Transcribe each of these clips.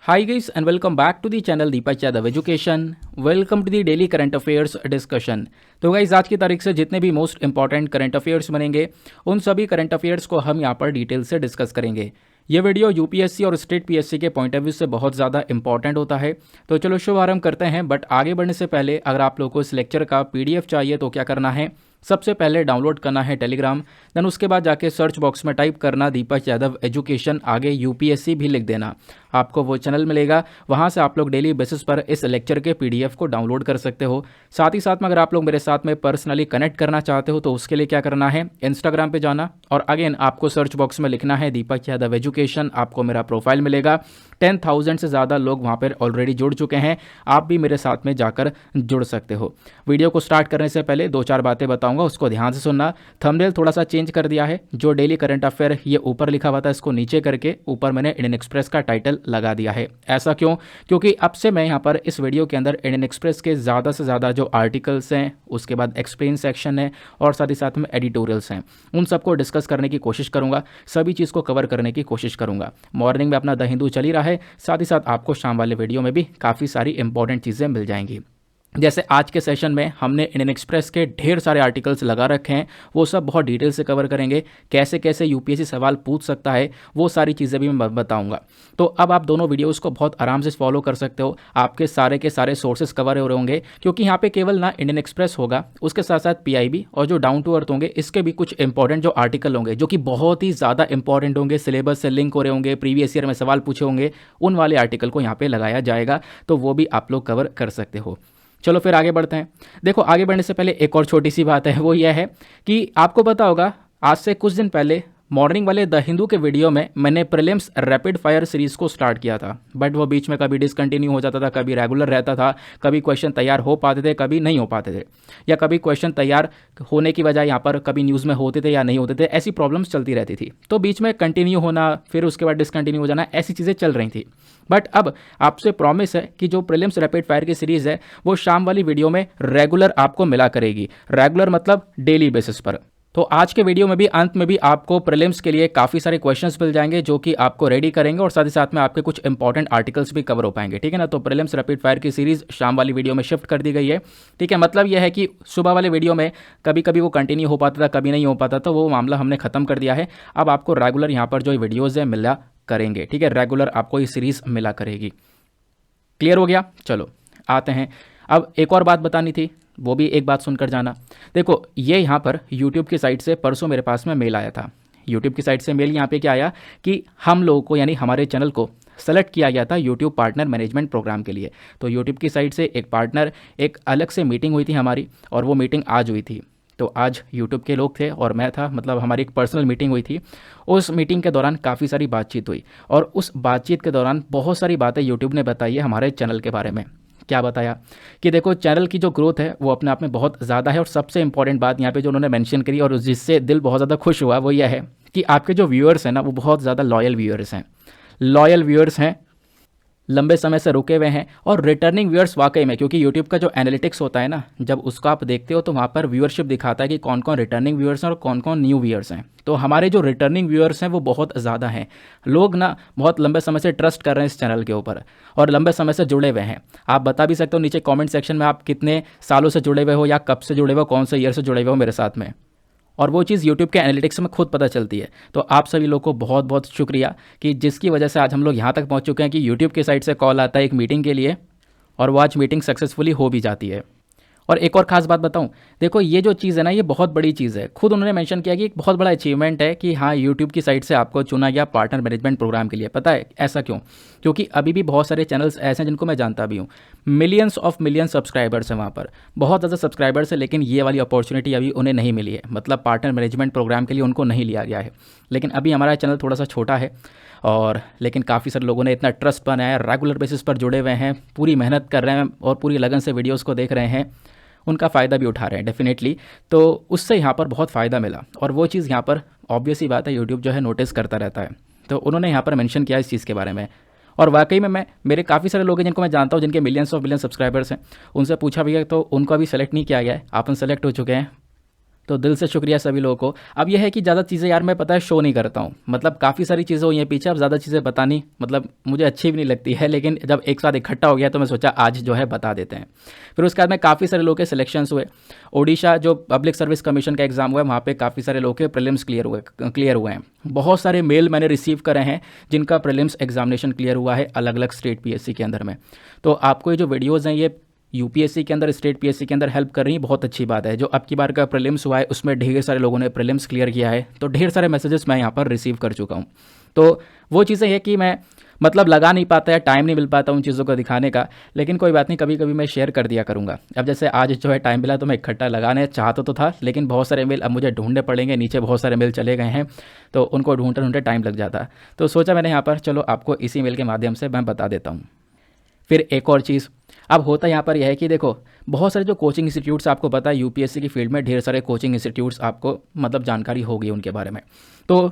Hi guys and welcome back to the channel Deepak Yadav education. Welcome to the daily current affairs discussion. तो guys आज की तारीख से जितने भी मोस्ट इंपॉर्टेंट करंट अफेयर्स बनेंगे उन सभी करंट अफेयर्स को हम यहाँ पर डिटेल से डिस्कस करेंगे। ये वीडियो यूपीएससी और स्टेट पीएससी के पॉइंट ऑफ व्यू से बहुत ज़्यादा इंपॉर्टेंट होता है। तो चलो शुभारंभ करते हैं। बट आगे बढ़ने से पहले अगर आप लोगों को इस लेक्चर का पीडीएफ चाहिए तो क्या करना है, सबसे पहले डाउनलोड करना है टेलीग्राम, देन उसके बाद जाके सर्च बॉक्स में टाइप करना दीपक यादव एजुकेशन, आगे यूपीएससी भी लिख देना, आपको वो चैनल मिलेगा। वहाँ से आप लोग डेली बेसिस पर इस लेक्चर के पीडीएफ को डाउनलोड कर सकते हो। साथ ही साथ में अगर आप लोग मेरे साथ में पर्सनली कनेक्ट करना चाहते हो तो उसके लिए क्या करना है, इंस्टाग्राम पे जाना और अगेन आपको सर्च बॉक्स में लिखना है दीपक यादव एजुकेशन, आपको मेरा प्रोफाइल मिलेगा। 10,000 से ज़्यादा लोग वहाँ पर ऑलरेडी जुड़ चुके हैं, आप भी मेरे साथ में जाकर जुड़ सकते हो। वीडियो को स्टार्ट करने से पहले दो चार बातें बताऊंगा, उसको ध्यान से सुनना। थंबनेल थोड़ा सा चेंज कर दिया है, जो डेली करंट अफेयर ये ऊपर लिखा हुआ था इसको नीचे करके ऊपर मैंने इंडियन एक्सप्रेस का टाइटल लगा दिया है। ऐसा क्यों? क्योंकि अब से मैं यहाँ पर इस वीडियो के अंदर इंडियन एक्सप्रेस के ज़्यादा से ज़्यादा जो आर्टिकल्स हैं, उसके बाद एक्सप्लेन सेक्शन है और साथ ही साथ में एडिटोरियल्स हैं, उन सबको डिस्कस करने की कोशिश करूँगा, सभी चीज़ को कवर करने की कोशिश करूँगा। मॉर्निंग में अपना द हिंदू चल ही रहा है, साथ ही साथ आपको शाम वाले वीडियो में भी काफ़ी सारी इंपॉर्टेंट चीज़ें मिल जाएंगी। जैसे आज के सेशन में हमने इंडियन एक्सप्रेस के ढेर सारे आर्टिकल्स लगा रखे हैं, वो सब बहुत डिटेल से कवर करेंगे। कैसे कैसे यूपीएससी सवाल पूछ सकता है वो सारी चीज़ें भी मैं बताऊंगा। तो अब आप दोनों वीडियोस को बहुत आराम से फॉलो कर सकते हो, आपके सारे के सारे सोर्सेज कवर हो रहे होंगे, क्योंकि यहाँ पे केवल ना इंडियन एक्सप्रेस होगा, उसके साथ साथ पीआईबी और जो डाउन टू अर्थ होंगे इसके भी कुछ इंपॉर्टेंट जो आर्टिकल होंगे जो कि बहुत ही ज़्यादा इंपॉर्टेंट होंगे, सिलेबस से लिंक हो रहे होंगे, प्रीवियस ईयर में सवाल पूछे होंगे, उन वाले आर्टिकल को यहाँ पर लगाया जाएगा, तो वो भी आप लोग कवर कर सकते हो। चलो फिर आगे बढ़ते हैं। देखो आगे बढ़ने से पहले एक और छोटी सी बात है, वो यह है कि आपको पता होगा आज से कुछ दिन पहले मॉर्निंग वाले द हिंदू के वीडियो में मैंने प्रीलिम्स रैपिड फायर सीरीज़ को स्टार्ट किया था, बट वो बीच में कभी डिसकंटिन्यू हो जाता था, कभी रेगुलर रहता था, कभी क्वेश्चन तैयार हो पाते थे, कभी नहीं हो पाते थे, या कभी क्वेश्चन तैयार होने की बजाय यहाँ पर कभी न्यूज़ में होते थे या नहीं होते थे, ऐसी प्रॉब्लम्स चलती रहती थी। तो बीच में कंटिन्यू होना, फिर उसके बाद डिसकंटिन्यू हो जाना, ऐसी चीज़ें चल रही थी। बट अब आपसे प्रॉमिस है कि जो प्रीलिम्स रैपिड फायर की सीरीज़ है वो शाम वाली वीडियो में रेगुलर आपको मिला करेगी। रेगुलर मतलब डेली बेसिस पर। तो आज के वीडियो में भी अंत में भी आपको प्रीलिम्स के लिए काफ़ी सारे क्वेश्चंस मिल जाएंगे जो कि आपको रेडी करेंगे और साथ ही साथ में आपके कुछ इंपॉर्टेंट आर्टिकल्स भी कवर हो पाएंगे, ठीक है ना। तो प्रीलिम्स रैपिड फायर की सीरीज़ शाम वाली वीडियो में शिफ्ट कर दी गई है, ठीक है। मतलब यह है कि सुबह वाले वीडियो में कभी कभी वो कंटिन्यू हो पाता था, कभी नहीं हो पाता, तो वो मामला हमने ख़त्म कर दिया है। अब आपको रेगुलर यहाँ पर जो वीडियोज़ है मिला करेंगे, ठीक है, रेगुलर आपको ये सीरीज़ मिला करेगी। क्लियर हो गया? चलो आते हैं। अब एक और बात बतानी थी, वो भी एक बात सुनकर जाना। देखो ये यहाँ पर यूट्यूब की साइट से परसों मेरे पास में मेल आया था। यूट्यूब की साइट से मेल यहाँ पे क्या आया कि हम लोगों को यानी हमारे चैनल को सेलेक्ट किया गया था यूट्यूब पार्टनर मैनेजमेंट प्रोग्राम के लिए। तो यूट्यूब की साइट से एक पार्टनर, एक अलग से मीटिंग हुई थी हमारी, और वो मीटिंग आज हुई थी। तो आज यूट्यूब के लोग थे और मैं था, मतलब हमारी एक पर्सनल मीटिंग हुई थी। उस मीटिंग के दौरान काफ़ी सारी बातचीत हुई और उस बातचीत के दौरान बहुत सारी बातें यूट्यूब ने बताई है हमारे चैनल के बारे में। क्या बताया कि देखो चैनल की जो ग्रोथ है वो अपने आप में बहुत ज़्यादा है, और सबसे इंपॉर्टेंट बात यहाँ पे जो उन्होंने मेंशन करी और जिससे दिल बहुत ज़्यादा खुश हुआ वो यह है कि आपके जो व्यूअर्स हैं ना वो बहुत ज़्यादा लॉयल व्यूअर्स हैं, लॉयल व्यूअर्स हैं, लंबे समय से रुके हुए हैं और रिटर्निंग व्यूअर्स वाकई में, क्योंकि यूट्यूब का जो एनालिटिक्स होता है ना, जब उसको आप देखते हो तो वहाँ पर व्यूअरशिप दिखाता है कि कौन कौन रिटर्निंग व्यूअर्स हैं और कौन कौन न्यू व्यूअर्स हैं। तो हमारे जो रिटर्निंग व्यूअर्स हैं वो बहुत ज़्यादा हैं। लोग ना बहुत लंबे समय से ट्रस्ट कर रहे हैं इस चैनल के ऊपर और लंबे समय से जुड़े हुए हैं। आप बता भी सकते हो नीचे कॉमेंट सेक्शन में आप कितने सालों से जुड़े हुए हो या कब से जुड़े हुए हो, कौन से ईयर से जुड़े हुए हो मेरे साथ में, और वो चीज़ यूट्यूब के एनालिटिक्स में खुद पता चलती है। तो आप सभी लोग को बहुत बहुत शुक्रिया कि जिसकी वजह से आज हम लोग यहाँ तक पहुँच चुके हैं कि यूट्यूब की साइड से कॉल आता है एक मीटिंग के लिए और वो आज मीटिंग सक्सेसफुली हो भी जाती है। और एक और ख़ास बात बताऊं, देखो ये जो चीज़ है ना ये बहुत बड़ी चीज़ है। खुद उन्होंने मेंशन किया कि एक बहुत बड़ा अचीवमेंट है कि हाँ यूट्यूब की साइड से आपको चुना गया पार्टनर मैनेजमेंट प्रोग्राम के लिए। पता है ऐसा क्यों? क्योंकि अभी भी बहुत सारे चैनल्स ऐसे हैं जिनको मैं जानता भी हूँ, मिलियंस ऑफ मिलियन सब्सक्राइबर्स हैं, वहाँ पर बहुत ज़्यादा सब्सक्राइबर्स है, लेकिन ये वाली अपॉर्चुनिटी अभी उन्हें नहीं मिली है, मतलब पार्टनर मैनेजमेंट प्रोग्राम के लिए उनको नहीं लिया गया है। लेकिन अभी हमारा चैनल थोड़ा सा छोटा है और लेकिन काफ़ी सारे लोगों ने इतना ट्रस्ट बनाया, रेगुलर बेसिस पर जुड़े हुए हैं, पूरी मेहनत कर रहे हैं और पूरी लगन से वीडियोज़ को देख रहे हैं, उनका फ़ायदा भी उठा रहे हैं डेफिनेटली। तो उससे यहाँ पर बहुत फ़ायदा मिला और वो चीज़ यहाँ पर ऑब्वियस ही बात है यूट्यूब जो है नोटिस करता रहता है। तो उन्होंने यहाँ पर मेंशन किया इस चीज़ के बारे में और वाकई में मेरे काफ़ी सारे लोग हैं जिनको मैं जानता हूँ जिनके मिलियंस ऑफ मिलियन सब्सक्राइबर्स हैं, उनसे पूछा भी है तो उनको अभी सेलेक्ट नहीं किया गया है, आप सेलेक्ट हो चुके हैं। तो दिल से शुक्रिया सभी लोगों को। अब यह है कि ज़्यादा चीज़ें यार मैं पता है शो नहीं करता हूँ, मतलब काफ़ी सारी चीज़ें हुई हैं पीछे, अब ज़्यादा चीज़ें बतानी मतलब मुझे अच्छी भी नहीं लगती है, लेकिन जब एक साथ इकट्ठा हो गया तो मैं सोचा आज जो है बता देते हैं। फिर उसके बाद में काफ़ी सारे लोगों के सिलेक्शंस हुए। ओडिशा जो पब्लिक सर्विस कमीशन का एग्ज़ाम हुआ है वहाँ पे काफ़ी सारे लोगों के प्रीलिम्स क्लियर हुए हैं। बहुत सारे मेल मैंने रिसीव करे हैं जिनका प्रीलिम्स एग्जामिनेशन क्लियर हुआ है अलग अलग स्टेट पीएससी के अंदर में। तो आपको ये जो वीडियोज़ हैं ये यूपीएससी के अंदर, स्टेट पीएससी के अंदर हेल्प कर रही है, बहुत अच्छी बात है। जो अब की बार का प्रीलिम्स हुआ है उसमें ढेर सारे लोगों ने प्रीलिम्स क्लियर किया है, तो ढेर सारे मैसेजेस मैं यहाँ पर रिसीव कर चुका हूँ। तो वो चीज़ें हैं कि मैं मतलब लगा नहीं पाता है, टाइम नहीं मिल पाता उन चीज़ों को दिखाने का, लेकिन कोई बात नहीं, कभी कभी मैं शेयर कर दिया करूँगा। अब जैसे आज जो है टाइम मिला तो मैं इकट्ठा लगाने चाहता तो था, लेकिन बहुत सारे मेल अब मुझे ढूंढने पड़ेंगे, नीचे बहुत सारे मेल चले गए हैं तो उनको ढूंढते ढूंढते टाइम लग जाता। तो सोचा मैंने यहाँ पर चलो आपको इसी मेल के माध्यम से मैं बता देता हूँ। फिर एक और चीज़ अब होता यहाँ पर यह है कि देखो बहुत सारे जो कोचिंग इंस्टीट्यूट्स आपको पता है यूपीएससी की फील्ड में ढेर सारे कोचिंग इंस्टीट्यूट्स आपको मतलब जानकारी होगी उनके बारे में। तो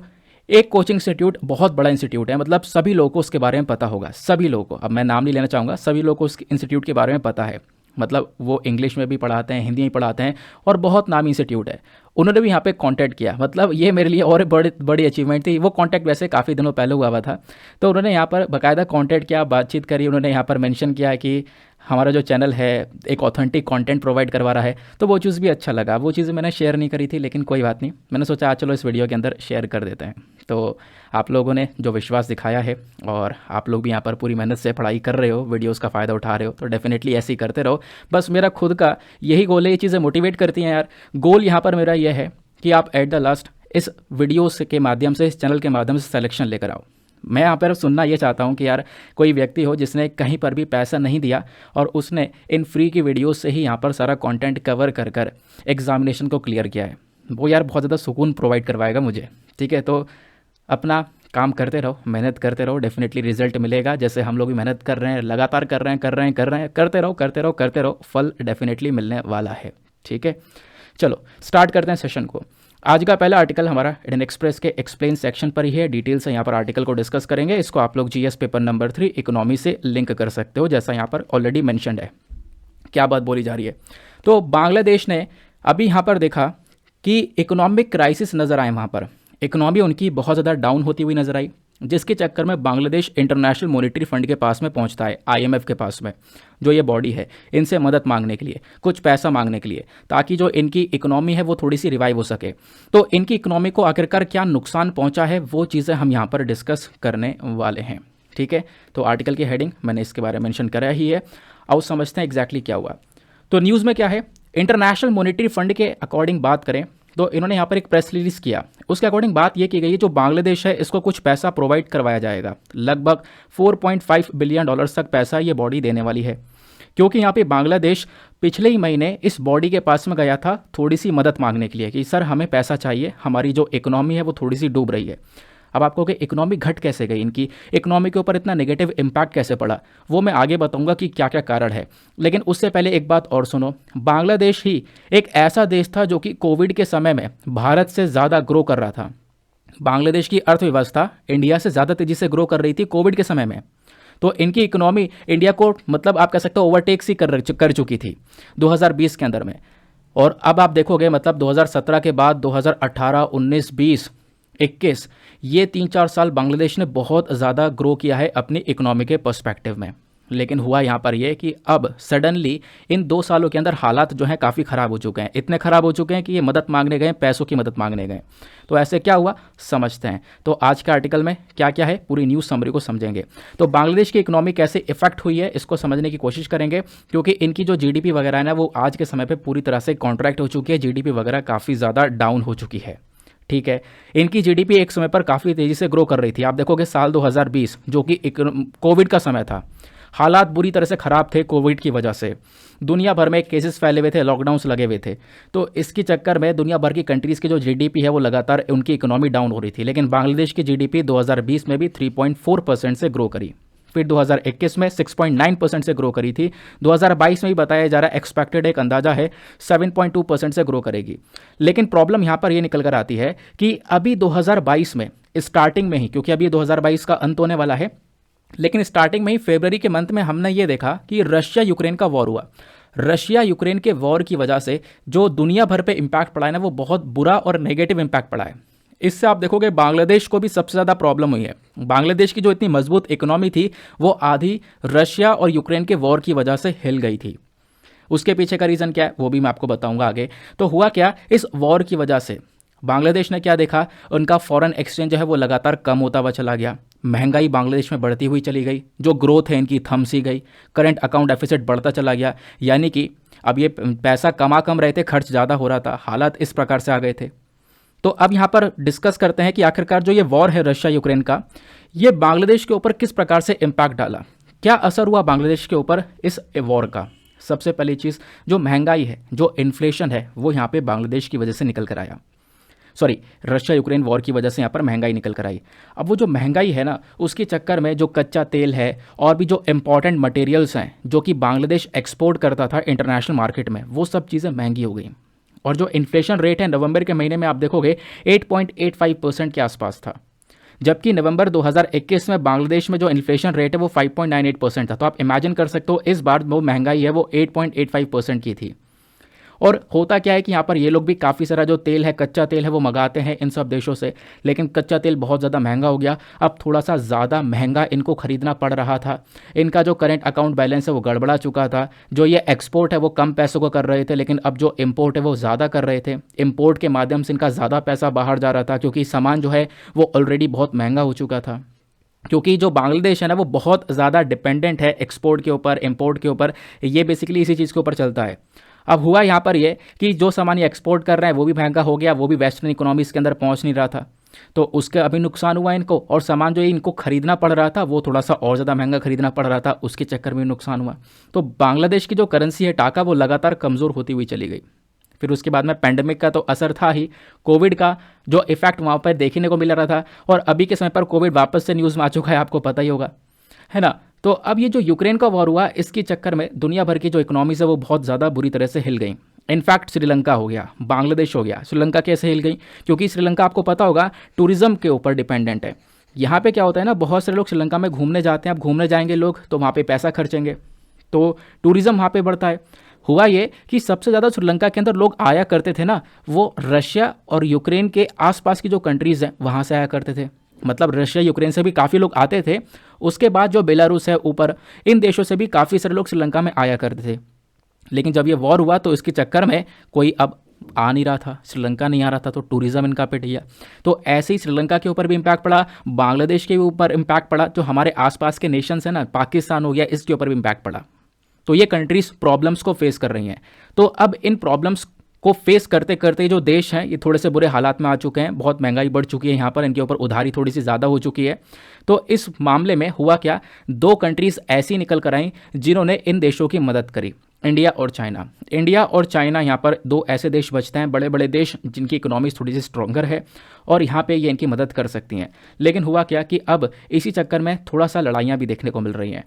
एक कोचिंग इंस्टीट्यूट बहुत बड़ा इंस्टीट्यूट है, मतलब सभी लोगों को उसके बारे में पता होगा, सभी लोगों को, अब मैं नाम नहीं लेना चाहूँगा, सभी लोगों को उस इंस्टीट्यूट के बारे में पता है। मतलब वो इंग्लिश में भी पढ़ाते हैं, हिंदी में पढ़ाते हैं और बहुत नामी इंस्टीट्यूट है। उन्होंने भी यहाँ पे कांटेक्ट किया, मतलब ये मेरे लिए और बड़ी अचीवमेंट थी। वो कांटेक्ट वैसे काफ़ी दिनों पहले हुआ था, तो उन्होंने यहाँ पर बाकायदा कांटेक्ट किया, बातचीत करी, उन्होंने यहाँ पर मेंशन किया कि हमारा जो चैनल है एक ऑथेंटिक कंटेंट प्रोवाइड करवा रहा है। तो वो चीज़ भी अच्छा लगा, वो चीज़ मैंने शेयर नहीं करी थी, लेकिन कोई बात नहीं, मैंने सोचा चलो इस वीडियो के अंदर शेयर कर देते हैं। तो आप लोगों ने जो विश्वास दिखाया है और आप लोग भी यहाँ पर पूरी मेहनत से पढ़ाई कर रहे हो, वीडियोज़ का फ़ायदा उठा रहे हो, तो डेफिनेटली ऐसे ही करते रहो। बस मेरा खुद का यही गोल है, ये चीज़ें मोटिवेट करती हैं यार। गोल यहाँ पर मेरा यह है कि आप एट द लास्ट इस वीडियोस के माध्यम से, इस चैनल के माध्यम से सिलेक्शन लेकर आओ। मैं यहाँ पर सुनना ये चाहता हूँ कि यार कोई व्यक्ति हो जिसने कहीं पर भी पैसा नहीं दिया और उसने इन फ्री की वीडियोस से ही यहाँ पर सारा कंटेंट कवर कर कर एग्जामिनेशन को क्लियर किया है, वो यार बहुत ज़्यादा सुकून प्रोवाइड करवाएगा मुझे। ठीक है, तो अपना काम करते रहो, मेहनत करते रहो, डेफिनेटली रिजल्ट मिलेगा। जैसे हम लोग भी मेहनत कर रहे हैं, लगातार कर रहे हैं, करते रहो, फल डेफिनेटली मिलने वाला है। ठीक है, चलो स्टार्ट करते हैं सेशन को। आज का पहला आर्टिकल हमारा इंडियन एक्सप्रेस के एक्सप्लेन सेक्शन पर ही है, डिटेल से यहाँ पर आर्टिकल को डिस्कस करेंगे। इसको आप लोग जीएस पेपर नंबर 3 इकोनॉमी से लिंक कर सकते हो, जैसा यहाँ पर ऑलरेडी मेंशन्ड है। क्या बात बोली जा रही है, तो बांग्लादेश ने अभी यहाँ पर देखा कि इकोनॉमिक क्राइसिस नज़र आए, वहाँ पर इकोनॉमी उनकी बहुत ज़्यादा डाउन होती हुई नजर आई, जिसके चक्कर में बांग्लादेश इंटरनेशनल मॉनेटरी फंड के पास में पहुंचता है, आईएमएफ के पास में, जो ये बॉडी है, इनसे मदद मांगने के लिए, कुछ पैसा मांगने के लिए, ताकि जो इनकी इकोनॉमी है वो थोड़ी सी रिवाइव हो सके। तो इनकी इकोनॉमी को आखिरकार क्या नुकसान पहुंचा है, वो चीज़ें हम यहाँ पर डिस्कस करने वाले हैं। ठीक है, तो आर्टिकल की हेडिंग मैंने इसके बारे में मेंशन करा ही है, आओ समझते हैं एग्जैक्टली क्या हुआ। तो न्यूज़ में क्या है, इंटरनेशनल मॉनेटरी फंड के अकॉर्डिंग बात करें तो इन्होंने यहाँ पर एक प्रेस रिलीज किया, उसके अकॉर्डिंग बात ये की गई है जो बांग्लादेश है इसको कुछ पैसा प्रोवाइड करवाया जाएगा, लगभग $4.5 बिलियन तक पैसा ये बॉडी देने वाली है। क्योंकि यहाँ पे बांग्लादेश पिछले ही महीने इस बॉडी के पास में गया था थोड़ी सी मदद मांगने के लिए कि सर हमें पैसा चाहिए, हमारी जो इकोनॉमी है वो थोड़ी सी डूब रही है। अब आपको कि इकोनॉमी घट कैसे गई, इनकी इकोनॉमी के ऊपर इतना नेगेटिव इम्पैक्ट कैसे पड़ा, वो मैं आगे बताऊंगा कि क्या क्या कारण है। लेकिन उससे पहले एक बात और सुनो, बांग्लादेश ही एक ऐसा देश था जो कि कोविड के समय में भारत से ज़्यादा ग्रो कर रहा था। बांग्लादेश की अर्थव्यवस्था इंडिया से ज़्यादा तेज़ी से ग्रो कर रही थी कोविड के समय में। तो इनकी इकोनॉमी इंडिया को मतलब आप कह सकते हो ओवरटेक सी कर चुकी थी 2020 के अंदर में। और अब आप देखोगे मतलब 2017 के बाद 2018, 19, 20, 21 ये 3-4 साल बांग्लादेश ने बहुत ज़्यादा ग्रो किया है अपनी इकोनॉमी के पर्सपेक्टिव में। लेकिन हुआ यहाँ पर यह कि अब सडनली इन 2 सालों के अंदर हालात जो हैं काफ़ी ख़राब हो चुके हैं, इतने ख़राब हो चुके हैं कि ये मदद मांगने गए, पैसों की मदद मांगने गए। तो ऐसे क्या हुआ समझते हैं। तो आज के आर्टिकल में क्या क्या है पूरी न्यूज़ समरी को समझेंगे। तो बांग्लादेश की इकोनॉमी कैसे इफेक्ट हुई है इसको समझने की कोशिश करेंगे, क्योंकि इनकी जो जीडीपी वगैरह है ना वो आज के समय पर पूरी तरह से कॉन्ट्रैक्ट हो चुकी है, जीडीपी वगैरह काफ़ी ज़्यादा डाउन हो चुकी है। ठीक है, इनकी जीडीपी एक समय पर काफ़ी तेज़ी से ग्रो कर रही थी। आप देखोगे साल 2020 जो कि कोविड का समय था, हालात बुरी तरह से ख़राब थे कोविड की वजह से, दुनिया भर में केसेस फैले हुए थे, लॉकडाउन्स लगे हुए थे। तो इसके चक्कर में दुनिया भर की कंट्रीज़ की जो जीडीपी है वो लगातार उनकी इकोनॉमी डाउन हो रही थी। लेकिन बांग्लादेश की जीडीपी 2020 में भी 3.4% से ग्रो करी, फिर 2021 में 6.9% से ग्रो करी थी, 2022 में भी बताया जा रहा है एक्सपेक्टेड एक अंदाजा है 7.2% से ग्रो करेगी। लेकिन प्रॉब्लम यहाँ पर ये निकल कर आती है कि अभी 2022 में स्टार्टिंग में ही, क्योंकि अभी 2022 का अंत होने वाला है, लेकिन स्टार्टिंग में ही फरवरी के मंथ में हमने ये देखा कि रशिया यूक्रेन का वॉर हुआ। रशिया यूक्रेन के वॉर की वजह से जो दुनिया भर पे इम्पैक्ट पड़ा है ना, वो बहुत बुरा और नेगेटिव इम्पैक्ट पड़ा है। इससे आप देखोगे बांग्लादेश को भी सबसे ज़्यादा प्रॉब्लम हुई है। बांग्लादेश की जो इतनी मजबूत इकोनॉमी थी वो आधी रशिया और यूक्रेन के वॉर की वजह से हिल गई थी। उसके पीछे का रीज़न क्या है वो भी मैं आपको बताऊंगा आगे। तो हुआ क्या, इस वॉर की वजह से बांग्लादेश ने क्या देखा, उनका फॉरेन एक्सचेंज जो है वो लगातार कम होता हुआ चला गया, महंगाई बांग्लादेश में बढ़ती हुई चली गई, जो ग्रोथ है इनकी थम सी गई, करंट अकाउंट डेफिसिट बढ़ता चला गया। यानी कि अब ये पैसा कम रहे थे, खर्च ज़्यादा हो रहा था, हालात इस प्रकार से आ गए थे। तो अब यहाँ पर डिस्कस करते हैं कि आखिरकार जो ये वॉर है रशिया यूक्रेन का, ये बांग्लादेश के ऊपर किस प्रकार से इम्पैक्ट डाला, क्या असर हुआ बांग्लादेश के ऊपर इस वॉर का। सबसे पहली चीज़, जो महंगाई है, जो इन्फ्लेशन है, वो यहाँ पे बांग्लादेश की वजह से निकल कर आया। सॉरी, रशिया यूक्रेन वॉर की वजह से यहाँ पर महंगाई निकल कर आई। अब वो जो महंगाई है ना, उसके चक्कर में जो कच्चा तेल है और भी जो इंपॉर्टेंट मटेरियल्स हैं जो कि बांग्लादेश एक्सपोर्ट करता था इंटरनेशनल मार्केट में, वो सब चीज़ें महंगी हो गई। और जो इन्फ्लेशन रेट है नवंबर के महीने में आप देखोगे 8.85% के आसपास था, जबकि नवंबर 2021 में बांग्लादेश में जो इन्फ्लेशन रेट है वो 5.98% था। तो आप इमेजिन कर सकते हो इस बार वो महंगाई है वो 8.85% की थी। और होता क्या है कि यहाँ पर ये लोग भी काफ़ी सारा जो तेल है, कच्चा तेल है, वो मंगाते हैं इन सब देशों से, लेकिन कच्चा तेल बहुत ज़्यादा महंगा हो गया। अब थोड़ा सा ज़्यादा महंगा इनको खरीदना पड़ रहा था। इनका जो करंट अकाउंट बैलेंस है वो गड़बड़ा चुका था। जो ये एक्सपोर्ट है वो कम पैसों को कर रहे थे, लेकिन अब जो इम्पोर्ट है वो ज़्यादा कर रहे थे। इम्पोर्ट के माध्यम से इनका ज़्यादा पैसा बाहर जा रहा था, क्योंकि सामान जो है वो ऑलरेडी बहुत महंगा हो चुका था। क्योंकि जो बांग्लादेश है ना, वो बहुत ज़्यादा डिपेंडेंट है एक्सपोर्ट के ऊपर, इम्पोर्ट के ऊपर, ये बेसिकली इसी चीज़ के ऊपर चलता है। अब हुआ यहाँ पर ये कि जो सामान ये एक्सपोर्ट कर रहे हैं वो भी महंगा हो गया, वो भी वेस्टर्न इकोनॉमीज़ के अंदर पहुँच नहीं रहा था, तो उसका अभी नुकसान हुआ इनको। और सामान जो इनको खरीदना पड़ रहा था वो थोड़ा सा और ज़्यादा महंगा खरीदना पड़ रहा था, उसके चक्कर में नुकसान हुआ। तो बांग्लादेश की जो करेंसी है टाका, वो लगातार कमज़ोर होती हुई चली गई। फिर उसके बाद में पैंडेमिक का तो असर था ही, कोविड का जो इफेक्ट वहाँ पर देखने को मिल रहा था, और अभी के समय पर कोविड वापस से न्यूज़ में आ चुका है, आपको पता ही होगा, है ना। तो अब ये जो यूक्रेन का वॉर हुआ, इसके चक्कर में दुनिया भर की जो इकोनॉमीज़ है वो बहुत ज़्यादा बुरी तरह से हिल गई। इनफैक्ट श्रीलंका हो गया, बांग्लादेश हो गया। श्रीलंका कैसे हिल गई, क्योंकि श्रीलंका आपको पता होगा टूरिज्म के ऊपर डिपेंडेंट है। यहाँ पे क्या होता है ना, बहुत सारे लोग श्रीलंका में घूमने जाते हैं। अब घूमने जाएंगे लोग तो वहाँ पे पैसा खर्चेंगे, तो टूरिज्म वहाँ पे बढ़ता है। हुआ ये कि सबसे ज़्यादा श्रीलंका के अंदर लोग आया करते थे ना, वो रशिया और यूक्रेन के आसपास की जो कंट्रीज़ हैं वहाँ से आया करते थे। मतलब रशिया यूक्रेन से भी काफ़ी लोग आते थे। उसके बाद जो बेलारूस है ऊपर, इन देशों से भी काफ़ी सारे लोग श्रीलंका में आया करते थे। लेकिन जब ये वॉर हुआ तो इसके चक्कर में कोई अब आ नहीं रहा था, श्रीलंका नहीं आ रहा था, तो टूरिज्म इनका पिट गया। तो ऐसे ही श्रीलंका के ऊपर भी इम्पैक्ट पड़ा, बांग्लादेश के ऊपर इम्पैक्ट पड़ा, जो हमारे आसपास के नेशंस हैं ना, पाकिस्तान हो गया, इसके ऊपर भी इम्पैक्ट पड़ा। तो ये कंट्रीज प्रॉब्लम्स को फेस कर रही हैं। तो अब इन प्रॉब्लम्स को फेस करते करते जो देश हैं ये थोड़े से बुरे हालात में आ चुके हैं, बहुत महंगाई बढ़ चुकी है यहाँ पर, इनके ऊपर उधारी थोड़ी सी ज़्यादा हो चुकी है। तो इस मामले में हुआ क्या, दो कंट्रीज़ ऐसी निकल कर आई जिन्होंने इन देशों की मदद करी, इंडिया और चाइना। इंडिया और चाइना यहाँ पर दो ऐसे देश बचते हैं, बड़े बड़े देश जिनकी इकोनॉमी थोड़ी सी स्ट्रॉन्गर है, और यहाँ पे ये इनकी मदद कर सकती हैं। लेकिन हुआ क्या कि अब इसी चक्कर में थोड़ा सा लड़ाइयाँ भी देखने को मिल रही हैं,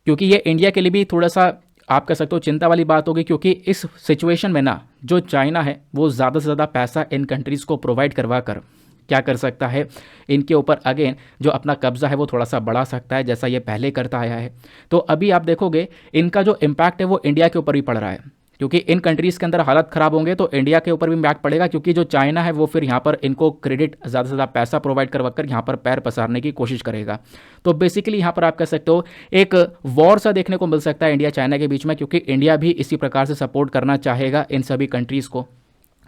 क्योंकि ये इंडिया के लिए भी थोड़ा सा आप कह सकते हो चिंता वाली बात होगी, क्योंकि इस सिचुएशन में ना जो चाइना है वो ज़्यादा से ज़्यादा पैसा इन कंट्रीज़ को प्रोवाइड करवा कर क्या कर सकता है, इनके ऊपर अगेन जो अपना कब्जा है वो थोड़ा सा बढ़ा सकता है, जैसा ये पहले करता आया है। तो अभी आप देखोगे इनका जो इम्पैक्ट है वो इंडिया के ऊपर भी पड़ रहा है, क्योंकि इन कंट्रीज़ के अंदर हालत ख़राब होंगे तो इंडिया के ऊपर भी इम्पैक्ट पड़ेगा, क्योंकि जो चाइना है वो फिर यहाँ पर इनको क्रेडिट ज़्यादा से ज़्यादा पैसा प्रोवाइड करवा कर यहाँ पर पैर पसारने की कोशिश करेगा। तो बेसिकली यहाँ पर आप कह सकते हो एक वॉर सा देखने को मिल सकता है इंडिया चाइना के बीच में, क्योंकि इंडिया भी इसी प्रकार से सपोर्ट करना चाहेगा इन सभी कंट्रीज़ को।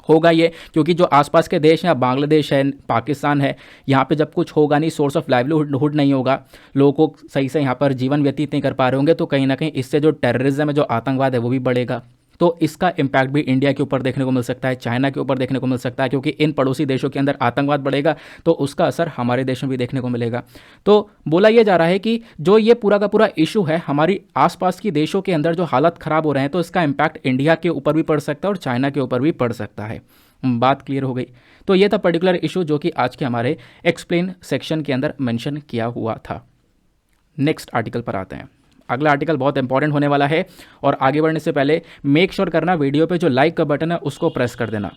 होगा ये क्योंकि जो आसपास के देश हैं, बांग्लादेश है, पाकिस्तान है, यहाँ पे जब कुछ होगा नहीं, सोर्स ऑफ लाइवलीहुड नहीं होगा, लोगों को सही से यहाँ पर जीवन व्यतीत नहीं कर पा रहे होंगे, तो कहीं ना कहीं इससे जो टेररिज्म है, जो आतंकवाद है, वो भी बढ़ेगा। तो इसका इम्पैक्ट भी इंडिया के ऊपर देखने को मिल सकता है, चाइना के ऊपर देखने को मिल सकता है, क्योंकि इन पड़ोसी देशों के अंदर आतंकवाद बढ़ेगा तो उसका असर हमारे देश में भी देखने को मिलेगा। तो बोला यह जा रहा है कि जो ये पूरा का पूरा इशू है, हमारी आसपास की देशों के अंदर जो हालत ख़राब हो रहे हैं, तो इसका इम्पैक्ट इंडिया के ऊपर भी पड़ सकता है और चाइना के ऊपर भी पड़ सकता है। बात क्लियर हो गई। तो ये था पर्टिकुलर इशू जो कि आज के हमारे एक्सप्लेन सेक्शन के अंदर मेंशन किया हुआ था। नेक्स्ट आर्टिकल पर आते हैं। अगला आर्टिकल बहुत इंपॉर्टेंट होने वाला है, और आगे बढ़ने से पहले मेक श्योर करना वीडियो पे जो लाइक का बटन है उसको प्रेस कर देना।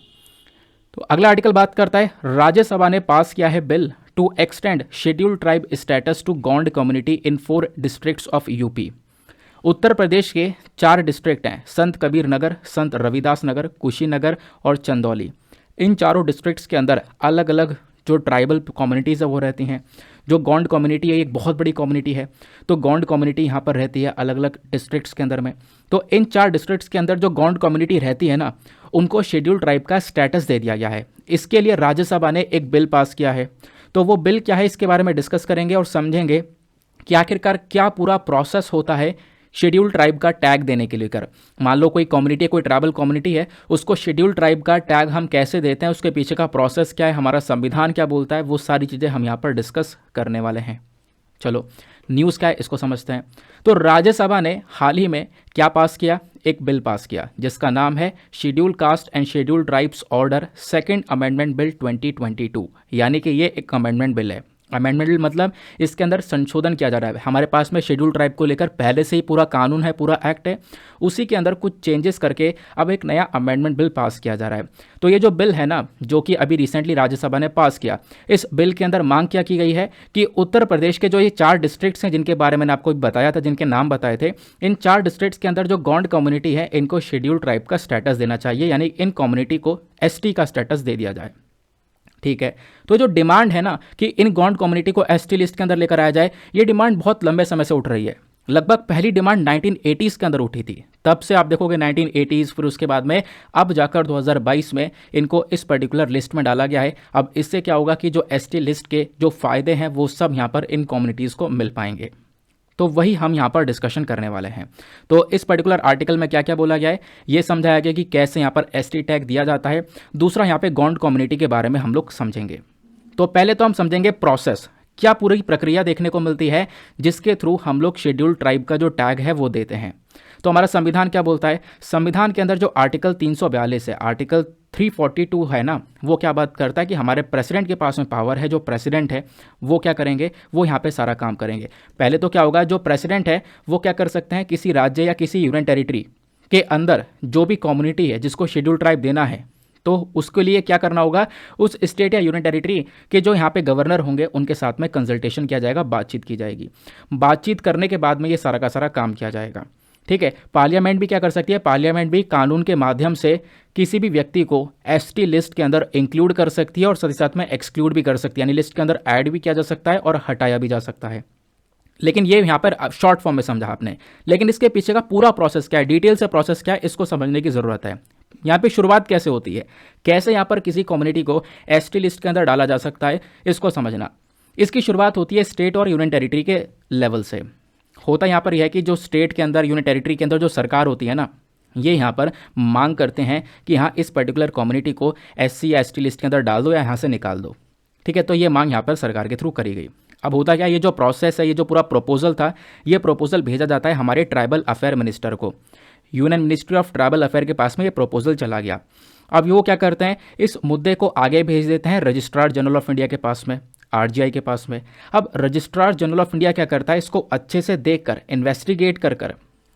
तो अगला आर्टिकल बात करता है, राज्यसभा ने पास किया है bill to extend scheduled tribe status to Gond community in 4 districts of UP. Uttar Pradesh के 4 डिस्ट्रिक्ट हैं, संत कबीर नगर, संत रविदास नगर, कुशीनगर और चंदौली। इन चारों डिस्ट्रिक्ट्स के अंदर अलग अलग जो ट्राइबल कम्युनिटीज़ है वो रहती हैं। जो गोंड कम्युनिटी है एक बहुत बड़ी कम्युनिटी है, तो गोंड कम्युनिटी यहाँ पर रहती है अलग अलग डिस्ट्रिक्ट्स के अंदर में। तो इन 4 डिस्ट्रिक्ट्स के अंदर जो गोंड कम्युनिटी रहती है ना, उनको शेड्यूल ट्राइब का स्टेटस दे दिया गया है। इसके लिए राज्यसभा ने एक बिल पास किया है। तो वो बिल क्या है इसके बारे में डिस्कस करेंगे और समझेंगे कि आखिरकार क्या पूरा प्रोसेस होता है शेड्यूल ट्राइब का टैग देने के लेकर। मान लो कोई कम्युनिटी, कोई ट्राइबल कम्युनिटी है, उसको शेड्यूल ट्राइब का टैग हम कैसे देते हैं, उसके पीछे का प्रोसेस क्या है, हमारा संविधान क्या बोलता है, वो सारी चीज़ें हम यहाँ पर डिस्कस करने वाले हैं। चलो न्यूज़ क्या है इसको समझते हैं। तो राज्यसभा ने हाल ही में क्या पास किया, एक बिल पास किया जिसका नाम है schedule caste and schedule tribes order second amendment bill 2022, यानी कि ये एक अमेंडमेंट बिल है। अमेंडमेंट बिल मतलब इसके अंदर संशोधन किया जा रहा है। हमारे पास में शेड्यूल ट्राइब को लेकर पहले से ही पूरा कानून है, पूरा एक्ट है, उसी के अंदर कुछ चेंजेस करके अब एक नया अमेंडमेंट बिल पास किया जा रहा है। तो ये जो बिल है ना, जो कि अभी रिसेंटली राज्यसभा ने पास किया, इस बिल के अंदर मांग क्या की गई है कि उत्तर प्रदेश के जो ये 4 डिस्ट्रिक्ट्स हैं जिनके बारे में आपको बताया था, जिनके नाम बताए थे, इन 4 डिस्ट्रिक्ट्स के अंदर जो गोंड कम्युनिटी है इनको शेड्यूल ट्राइब का स्टेटस देना चाहिए, यानी इन कम्युनिटी को एसटी का स्टेटस दे दिया जाए। ठीक है, तो जो डिमांड है ना कि इन गोंड कम्युनिटी को एसटी लिस्ट के अंदर लेकर आया जाए, ये डिमांड बहुत लंबे समय से उठ रही है। लगभग पहली डिमांड 1980s के अंदर उठी थी, तब से आप देखोगे 1980s, फिर उसके बाद में अब जाकर 2022 में इनको इस पर्टिकुलर लिस्ट में डाला गया है। अब इससे क्या होगा कि जो एसटी लिस्ट के जो फायदे हैं वो सब यहाँ पर इन कम्युनिटीज़ को मिल पाएंगे। तो वही हम यहाँ पर डिस्कशन करने वाले हैं। तो इस पर्टिकुलर आर्टिकल में क्या क्या बोला गया है, ये समझाया गया कि कैसे यहाँ पर एसटी टैग दिया जाता है। दूसरा यहाँ पे गोंड कम्युनिटी के बारे में हम लोग समझेंगे। तो पहले तो हम समझेंगे प्रोसेस, क्या पूरी प्रक्रिया देखने को मिलती है जिसके थ्रू हम लोग शेड्यूल ट्राइब का जो टैग है वो देते हैं। तो हमारा संविधान क्या बोलता है, संविधान के अंदर जो आर्टिकल 342 है, आर्टिकल 342 है ना, वो क्या बात करता है कि हमारे प्रेसिडेंट के पास में पावर है। जो प्रेसिडेंट है वो क्या करेंगे, वो यहाँ पे सारा काम करेंगे। पहले तो क्या होगा, जो प्रेसिडेंट है वो क्या कर सकते हैं, किसी राज्य या किसी यूनियन टेरिटरी के अंदर जो भी कम्युनिटी है जिसको शेड्यूल ट्राइब देना है, तो उसके लिए क्या करना होगा, उस स्टेट या यूनियन टेरिटरी के जो यहाँ पे गवर्नर होंगे उनके साथ में कंसल्टेशन किया जाएगा, बातचीत की जाएगी। बातचीत करने के बाद में ये सारा का सारा काम किया जाएगा। ठीक है, पार्लियामेंट भी क्या कर सकती है, पार्लियामेंट भी कानून के माध्यम से किसी भी व्यक्ति को एसटी लिस्ट के अंदर इंक्लूड कर सकती है और साथ ही साथ में एक्सक्लूड भी कर सकती है, यानी लिस्ट के अंदर ऐड भी किया जा सकता है और हटाया भी जा सकता है। लेकिन ये यहाँ पर शॉर्ट फॉर्म में समझा आपने, लेकिन इसके पीछे का पूरा प्रोसेस क्या है, डिटेल से प्रोसेस क्या है, इसको समझने की ज़रूरत है। यहाँ पे शुरुआत कैसे होती है, कैसे यहाँ पर किसी कम्युनिटी को एसटी लिस्ट के अंदर डाला जा सकता है, इसको समझना। इसकी शुरुआत होती है स्टेट और यूनियन टेरिटरी के लेवल से। होता यहाँ पर यह है कि जो स्टेट के अंदर, यूनियन टेरिटरी के अंदर जो सरकार होती है ना, ये यहाँ पर मांग करते हैं कि हाँ इस पर्टिकुलर कम्युनिटी को एससी या एसटी लिस्ट के अंदर डाल दो या यहाँ से निकाल दो। ठीक है, तो ये मांग यहाँ पर सरकार के थ्रू करी गई। अब होता क्या, ये जो प्रोसेस है, ये जो पूरा प्रपोजल था, ये प्रपोजल भेजा जाता है हमारे ट्राइबल अफेयर मिनिस्टर को। Union ministry of tribal affair के पास में ये प्रपोजल चला गया। अब वो क्या करते हैं, इस मुद्दे को आगे भेज देते हैं रजिस्ट्रार जनरल ऑफ इंडिया के पास में, आरजीआई के पास में। अब रजिस्ट्रार जनरल ऑफ इंडिया क्या करता है, इसको अच्छे से देखकर, इन्वेस्टिगेट कर कर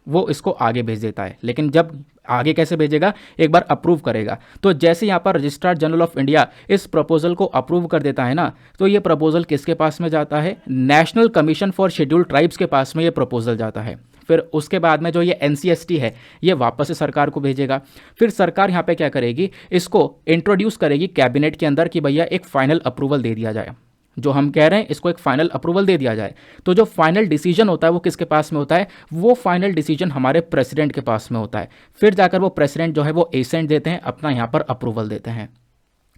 वो इसको आगे भेज देता है। लेकिन जब आगे कैसे भेजेगा, एक बार अप्रूव करेगा। तो जैसे यहाँ पर रजिस्ट्रार जनरल ऑफ इंडिया इस प्रपोजल को अप्रूव कर देता है ना, तो ये प्रपोजल किसके पास में जाता है, national commission for scheduled tribes के पास में ये प्रपोजल जाता है। फिर उसके बाद में जो ये एनसीएसटी है ये वापस से सरकार को भेजेगा। फिर सरकार यहाँ पे क्या करेगी, इसको इंट्रोड्यूस करेगी कैबिनेट के अंदर कि भैया एक फाइनल अप्रूवल दे दिया जाए। जो हम कह रहे हैं इसको एक फाइनल अप्रूवल दे दिया जाए। तो जो फाइनल डिसीजन होता है वो किसके पास में होता है, वो फाइनल डिसीजन हमारे प्रेसिडेंट के पास में होता है। फिर जाकर वो प्रेसिडेंट जो है वो एसेंट देते हैं, अपना यहाँ पर अप्रूवल देते हैं।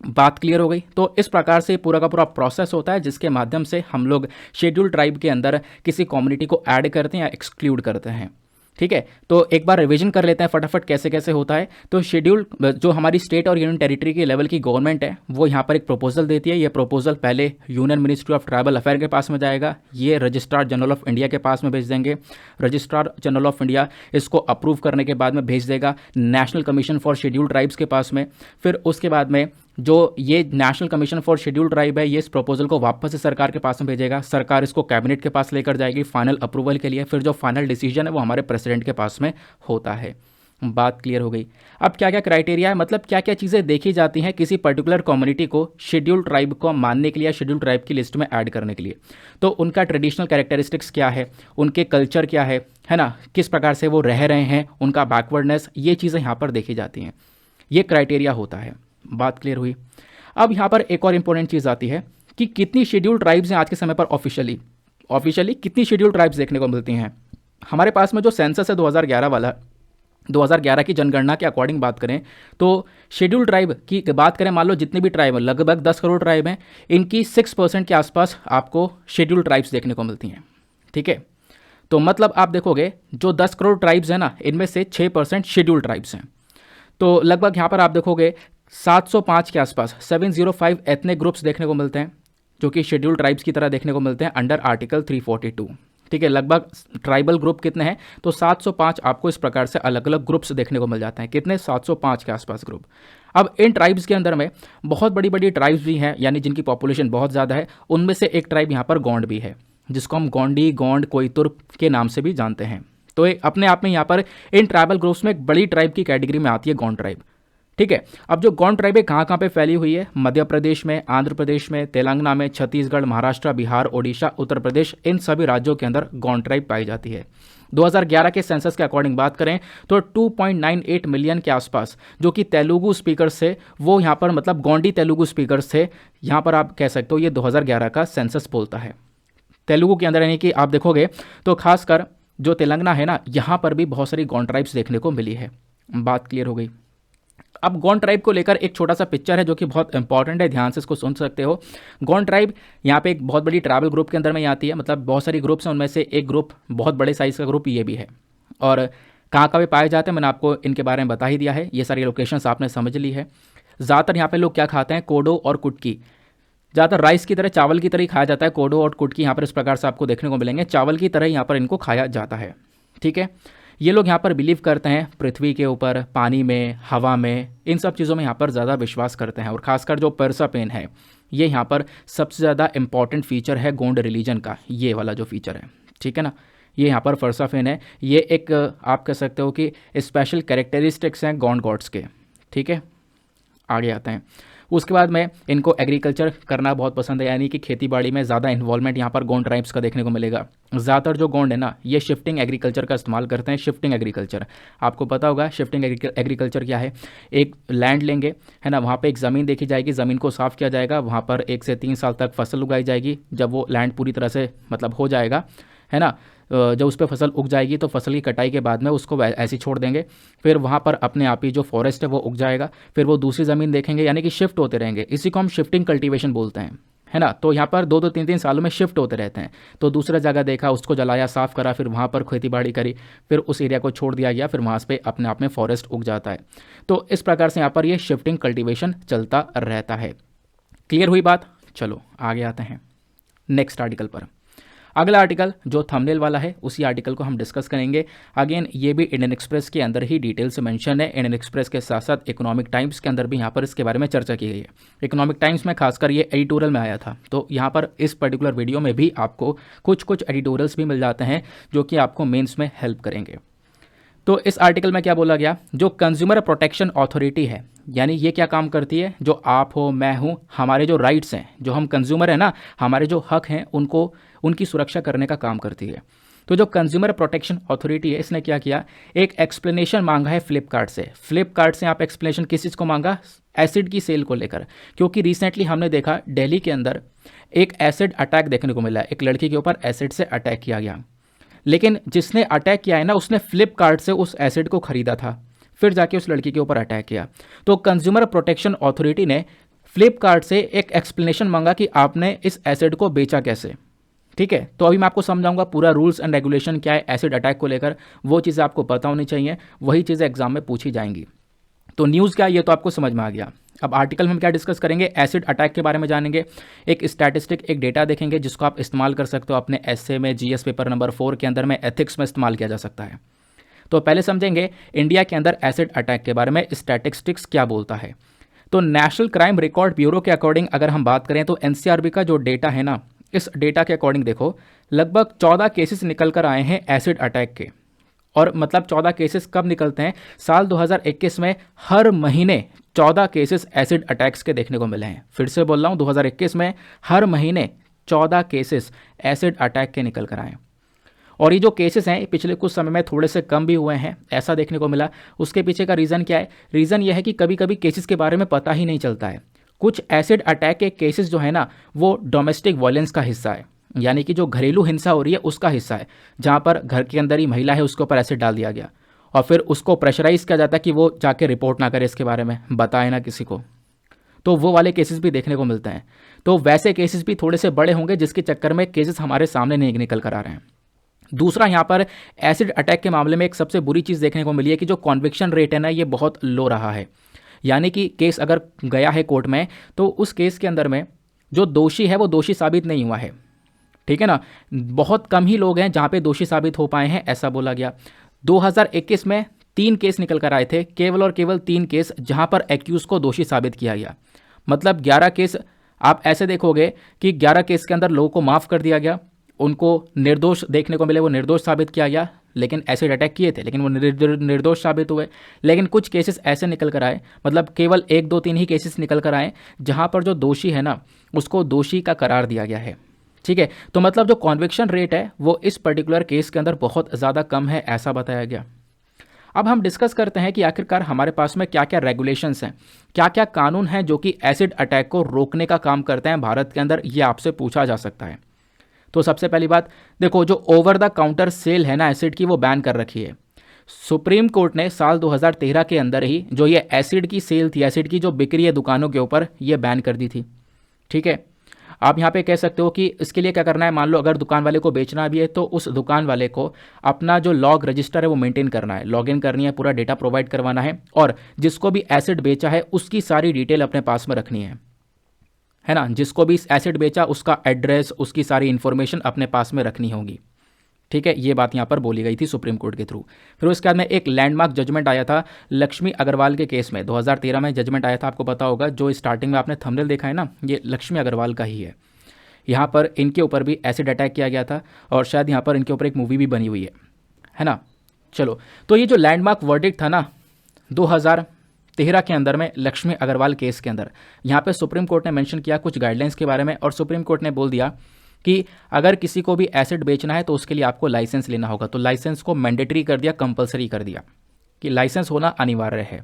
बात क्लियर हो गई। तो इस प्रकार से पूरा का पूरा प्रोसेस होता है जिसके माध्यम से हम लोग शेड्यूल ट्राइब के अंदर किसी कम्युनिटी को ऐड करते हैं या एक्सक्लूड करते हैं। ठीक है, तो एक बार रिवीजन कर लेते हैं फटाफट कैसे कैसे होता है। तो शेड्यूल जो हमारी स्टेट और यूनियन टेरिटरी के लेवल की गवर्नमेंट है वो यहाँ पर एक प्रपोजल देती है। ये प्रपोजल पहले union ministry of tribal affair के पास में जाएगा, ये रजिस्ट्रार जनरल ऑफ इंडिया के पास में भेज देंगे। रजिस्ट्रार जनरल ऑफ इंडिया इसको अप्रूव करने के बाद में भेज देगा national commission for schedule tribes के पास में। फिर उसके बाद में जो ये national commission for schedule tribe है ये इस प्रपोजल को वापस से सरकार के पास में भेजेगा। सरकार इसको कैबिनेट के पास लेकर जाएगी फाइनल अप्रूवल के लिए। फिर जो फाइनल डिसीजन है वो हमारे प्रेसिडेंट के पास में होता है। बात क्लियर हो गई। अब क्या क्या क्राइटेरिया है, मतलब क्या क्या चीज़ें देखी जाती हैं किसी पर्टिकुलर कम्युनिटी को शेड्यूल ट्राइब को मानने के लिए या शेड्यूल ट्राइब की लिस्ट में ऐड करने के लिए। तो उनका ट्रेडिशनल कैरेक्टरिस्टिक्स क्या है, उनके कल्चर क्या है है ना, किस प्रकार से वो रह रहे हैं, उनका बैकवर्डनेस, ये चीज़ें यहाँ पर देखी जाती हैं। ये क्राइटेरिया होता है। बात क्लियर हुई। अब यहाँ पर एक और इम्पोर्टेंट चीज़ आती है कि कितनी शेड्यूल्ड ट्राइब्स हैं आज के समय पर ऑफिशियली कितनी शेड्यूल्ड ट्राइब्स देखने को मिलती हैं। हमारे पास में जो सेंसस है 2011 वाला, 2011 की जनगणना के अकॉर्डिंग बात करें तो शेड्यूल्ड ट्राइब की बात करें, मान लो जितने भी ट्राइब हैं, लगभग 10 करोड़ ट्राइब हैं, इनकी 6% के आसपास आपको शेड्यूल्ड ट्राइब्स देखने को मिलती हैं। ठीक है, तो मतलब आप देखोगे जो 10 करोड़ ट्राइब्स हैं ना, इनमें से 6% शेड्यूल्ड ट्राइब्स हैं। तो लगभग यहाँ पर आप देखोगे 705 के आसपास 705 एथनिक ग्रुप्स देखने को मिलते हैं, जो कि शेड्यूल्ड ट्राइब्स की तरह देखने को मिलते हैं अंडर आर्टिकल 342। ठीक है, लगभग ट्राइबल ग्रुप कितने हैं, तो 705 आपको इस प्रकार से अलग अलग ग्रुप्स देखने को मिल जाते हैं। कितने, 705 के आसपास ग्रुप। अब इन ट्राइब्स के अंदर में बहुत बड़ी बड़ी ट्राइब्स भी हैं, यानी जिनकी पॉपुलेशन बहुत ज़्यादा है। उनमें से एक ट्राइब यहाँ पर गोंड भी है, जिसको हम गोंडी, गोंड, कोइतुर के नाम से भी जानते हैं। तो अपने आप में यहाँ पर इन ट्राइबल ग्रुप्स में एक बड़ी ट्राइब की कैटेगरी में आती है गोंड ट्राइब। ठीक है, अब जो गोंड ट्राइब है कहाँ कहाँ पे फैली हुई है, मध्य प्रदेश में, आंध्र प्रदेश में, तेलंगाना में, छत्तीसगढ़, महाराष्ट्र, बिहार, ओडिशा, उत्तर प्रदेश, इन सभी राज्यों के अंदर गोंड ट्राइब पाई जाती है। 2011 के सेंसस के अकॉर्डिंग बात करें तो 2.98 मिलियन के आसपास जो कि तेलुगु स्पीकर्स थे, वो यहाँ पर मतलब गोंडी तेलुगु स्पीकर्स थे। यहाँ पर आप कह सकते हो ये 2011 का सेंसस बोलता है। तेलुगु के अंदर यानी कि आप देखोगे तो खासकर जो तेलंगाना है ना, यहाँ पर भी बहुत सारी गोंड ट्राइब्स देखने को मिली है। बात क्लियर हो गई। अब गोंड ट्राइब को लेकर एक छोटा सा पिक्चर है जो कि बहुत इंपॉर्टेंट है, ध्यान से इसको सुन सकते हो। गोंड ट्राइब यहाँ पे एक बहुत बड़ी ट्राइबल ग्रुप के अंदर में आती है, मतलब बहुत सारी ग्रुप्स हैं, उनमें से एक ग्रुप बहुत बड़े साइज़ का ग्रुप ये भी है। और कहाँ कहाँ पे पाए जाते हैं मैंने आपको इनके बारे में बता ही दिया है, ये सारी लोकेशंस आपने समझ ली है। ज़्यादातर यहाँ पे लोग क्या खाते हैं, कोडो और कुटकी। ज़्यादातर राइस की तरह, चावल की तरह ही खाया जाता है। कोडो और कुटकी यहाँ पर इस प्रकार से आपको देखने को मिलेंगे, चावल की तरह यहाँ पर इनको खाया जाता है। ठीक है, ये लोग यहाँ पर बिलीव करते हैं पृथ्वी के ऊपर, पानी में, हवा में, इन सब चीज़ों में यहाँ पर ज़्यादा विश्वास करते हैं। और खासकर जो परसा पेन है, ये यहाँ पर सबसे ज़्यादा इंपॉर्टेंट फीचर है गोंड रिलीजन का, ये वाला जो फीचर है। ठीक है ना, ये यहाँ पर फरसा फेन है, ये एक आप कह सकते हो कि स्पेशल कैरेक्टरिस्टिक्स हैं गोंड गॉड्स के। ठीक है, आगे आते हैं। उसके बाद में इनको एग्रीकल्चर करना बहुत पसंद है, यानी कि खेती बाड़ी में ज़्यादा इन्वॉल्वमेंट यहाँ पर गोंड ट्राइब्स का देखने को मिलेगा। ज़्यादातर जो गोंड है ना, ये शिफ्टिंग एग्रीकल्चर का इस्तेमाल करते हैं। शिफ्टिंग एग्रीकल्चर आपको पता होगा, शिफ्टिंग एग्रीकल्चर क्या है। एक लैंड लेंगे, है ना, वहाँ पे एक ज़मीन देखी जाएगी, ज़मीन को साफ़ किया जाएगा, वहाँ पर 1 से 3 साल तक फसल उगाई जाएगी। जब वो लैंड पूरी तरह से मतलब हो जाएगा, है ना, जब उस पर फसल उग जाएगी तो फसल की कटाई के बाद में उसको ऐसे छोड़ देंगे। फिर वहाँ पर अपने आप ही जो फॉरेस्ट है वो उग जाएगा, फिर वो दूसरी ज़मीन देखेंगे, यानी कि शिफ्ट होते रहेंगे। इसी को हम शिफ्टिंग कल्टीवेशन बोलते हैं, है ना। तो यहाँ पर 2-2, 3-3 सालों में शिफ्ट होते रहते हैं। तो दूसरा जगह देखा, उसको जलाया, साफ़ करा, फिर वहाँ पर खेती बाड़ी करी, फिर उस एरिया को छोड़ दिया गया, फिर वहाँ पे अपने आप में फॉरेस्ट उग जाता है। तो इस प्रकार से यहाँ पर ये शिफ्टिंग कल्टीवेशन चलता रहता है। क्लियर हुई बात। चलो आगे आते हैं नेक्स्ट आर्टिकल पर। अगला आर्टिकल जो थंबनेल वाला है, उसी आर्टिकल को हम डिस्कस करेंगे। अगेन ये भी इंडियन एक्सप्रेस के अंदर ही डिटेल से मेंशन है। इंडियन एक्सप्रेस के साथ साथ इकोनॉमिक टाइम्स के अंदर भी यहाँ पर इसके बारे में चर्चा की गई है। इकोनॉमिक टाइम्स में खासकर ये एडिटोरियल में आया था, तो यहाँ पर इस पर्टिकुलर वीडियो में भी आपको कुछ एडिटोरियल्स भी मिल जाते हैं जो कि आपको मेंस में हेल्प करेंगे। तो इस आर्टिकल में क्या बोला गया, जो कंज्यूमर प्रोटेक्शन अथॉरिटी है, यानी ये क्या काम करती है, जो आप हो, मैं हूँ, हमारे जो राइट्स हैं, जो हम कंज्यूमर हैं ना, हमारे जो हक हैं, उनको उनकी सुरक्षा करने का काम करती है। तो जो कंज्यूमर प्रोटेक्शन अथॉरिटी है, इसने क्या किया, एक एक्सप्लेनेशन मांगा है फ्लिपकार्ट से। फ्लिपकार्ट से आप एक्सप्लेनेशन किस चीज़ को मांगा, एसिड की सेल को लेकर। क्योंकि रिसेंटली हमने देखा दिल्ली के अंदर एक एसिड अटैक देखने को मिला, एक लड़की के ऊपर एसिड से अटैक किया गया। लेकिन जिसने अटैक किया है ना, उसने फ्लिपकार्ट से उस एसिड को खरीदा था, फिर जाके उस लड़की के ऊपर अटैक किया। तो कंज्यूमर प्रोटेक्शन अथॉरिटी ने फ्लिपकार्ट से एक एक्सप्लेनेशन मांगा कि आपने इस एसिड को बेचा कैसे। ठीक है, तो अभी मैं आपको समझाऊंगा पूरा रूल्स एंड रेगुलेशन क्या है एसिड अटैक को लेकर, वो चीज़ें आपको पता होनी चाहिए, वही चीज़ें एग्जाम में पूछी जाएंगी। तो न्यूज़ क्या है ये तो आपको समझ में आ गया। अब आर्टिकल में हम क्या डिस्कस करेंगे, एसिड अटैक के बारे में जानेंगे, एक स्टैटिस्टिक, एक डेटा देखेंगे जिसको आप इस्तेमाल कर सकते हो अपने एसए में, जीएस पेपर नंबर 4 के अंदर में, एथिक्स में इस्तेमाल किया जा सकता है। तो पहले समझेंगे इंडिया के अंदर एसिड अटैक के बारे में स्टैटिस्टिक्स क्या बोलता है। तो नेशनल क्राइम रिकॉर्ड ब्यूरो के अकॉर्डिंग अगर हम बात करें तो एनसीआरबी का जो डेटा है ना, इस डेटा के अकॉर्डिंग देखो लगभग 14 केसेस निकल कर आए हैं एसिड अटैक के। और मतलब 14 केसेस कब निकलते हैं, साल 2021 में हर महीने 14 केसेस एसिड अटैक्स के देखने को मिले हैं। फिर से बोल रहा हूँ, 2021 में हर महीने 14 केसेस एसिड अटैक के निकल कर आए। और ये जो केसेस हैं पिछले कुछ समय में थोड़े से कम भी हुए हैं, ऐसा देखने को मिला। उसके पीछे का रीज़न क्या है? रीज़न ये है कि कभी कभी केसेस के बारे में पता ही नहीं चलता है। कुछ एसिड अटैक के केसेस जो है ना, वो डोमेस्टिक वायलेंस का हिस्सा है, यानी कि जो घरेलू हिंसा हो रही है उसका हिस्सा है, जहाँ पर घर के अंदर ही महिला है उसके ऊपर एसिड डाल दिया गया और फिर उसको प्रेशराइज किया जाता है कि वो जाके रिपोर्ट ना करे, इसके बारे में बताए ना किसी को। तो वो वाले केसेस भी देखने को मिलते हैं। तो वैसे केसेस भी थोड़े से बड़े होंगे जिसके चक्कर में केसेस हमारे सामने नहीं निकल कर आ रहे हैं। दूसरा, यहाँ पर एसिड अटैक के मामले में एक सबसे बुरी चीज़ देखने को मिली है कि जो कॉन्विक्शन रेट है ना, ये बहुत लो रहा है। यानी कि केस अगर गया है कोर्ट में तो उस केस के अंदर में जो दोषी है वो दोषी साबित नहीं हुआ है, ठीक है ना। बहुत कम ही लोग हैं जहाँ पे दोषी साबित हो पाए हैं, ऐसा बोला गया। 2021 में 3 केस निकल कर आए थे, केवल और केवल 3 केस जहाँ पर एक्यूज को दोषी साबित किया गया। मतलब 11 केस आप ऐसे देखोगे कि 11 केस के अंदर लोगों को माफ़ कर दिया गया, उनको निर्दोष देखने को मिले, वो निर्दोष साबित किया गया, लेकिन एसिड अटैक किए थे लेकिन वो निर्दोष साबित हुए। लेकिन कुछ केसेस ऐसे निकल कर आए, मतलब केवल 1 2 3 ही केसेस निकल कर आए जहाँ पर जो दोषी है ना उसको दोषी का करार दिया गया है, ठीक है। तो मतलब जो कॉन्विक्शन रेट है वो इस पर्टिकुलर केस के अंदर बहुत ज़्यादा कम है, ऐसा बताया गया। अब हम डिस्कस करते हैं कि आखिरकार हमारे पास में क्या क्या रेगुलेशंस हैं, क्या क्या कानून हैं जो कि एसिड अटैक को रोकने का काम करते हैं भारत के अंदर, ये आपसे पूछा जा सकता है। तो सबसे पहली बात देखो, जो ओवर द काउंटर सेल है ना एसिड की, वो बैन कर रखी है। सुप्रीम कोर्ट ने साल 2013 के अंदर ही जो ये एसिड की सेल थी, एसिड की जो बिक्री है दुकानों के ऊपर, ये बैन कर दी थी, ठीक है। आप यहाँ पे कह सकते हो कि इसके लिए क्या करना है, मान लो अगर दुकान वाले को बेचना भी है तो उस दुकान वाले को अपना जो लॉग रजिस्टर है वो मेंटेन करना है, लॉगिन करनी है, पूरा डेटा प्रोवाइड करवाना है, और जिसको भी एसिड बेचा है उसकी सारी डिटेल अपने पास में रखनी है ना। जिसको भी एसिड बेचा उसका एड्रेस, उसकी सारी इन्फॉर्मेशन अपने पास में रखनी होगी, ठीक है। ये बात यहाँ पर बोली गई थी सुप्रीम कोर्ट के थ्रू। फिर उसके बाद में एक लैंडमार्क जजमेंट आया था लक्ष्मी अग्रवाल के केस में, 2013 में जजमेंट आया था, आपको पता होगा। जो स्टार्टिंग में आपने थंबनेल देखा है ना, ये लक्ष्मी अग्रवाल का ही है। यहाँ पर इनके ऊपर भी एसिड अटैक किया गया था और शायद यहाँ पर इनके ऊपर एक मूवी भी बनी हुई है ना। चलो, तो ये जो लैंडमार्क वर्डिक्ट था ना 2013 के अंदर में लक्ष्मी अग्रवाल केस के अंदर, यहाँ पे सुप्रीम कोर्ट ने मेंशन किया कुछ गाइडलाइंस के बारे में, और सुप्रीम कोर्ट ने बोल दिया कि अगर किसी को भी एसिड बेचना है तो उसके लिए आपको लाइसेंस लेना होगा। तो लाइसेंस को मैंडेटरी कर दिया, कंपलसरी कर दिया कि लाइसेंस होना अनिवार्य है।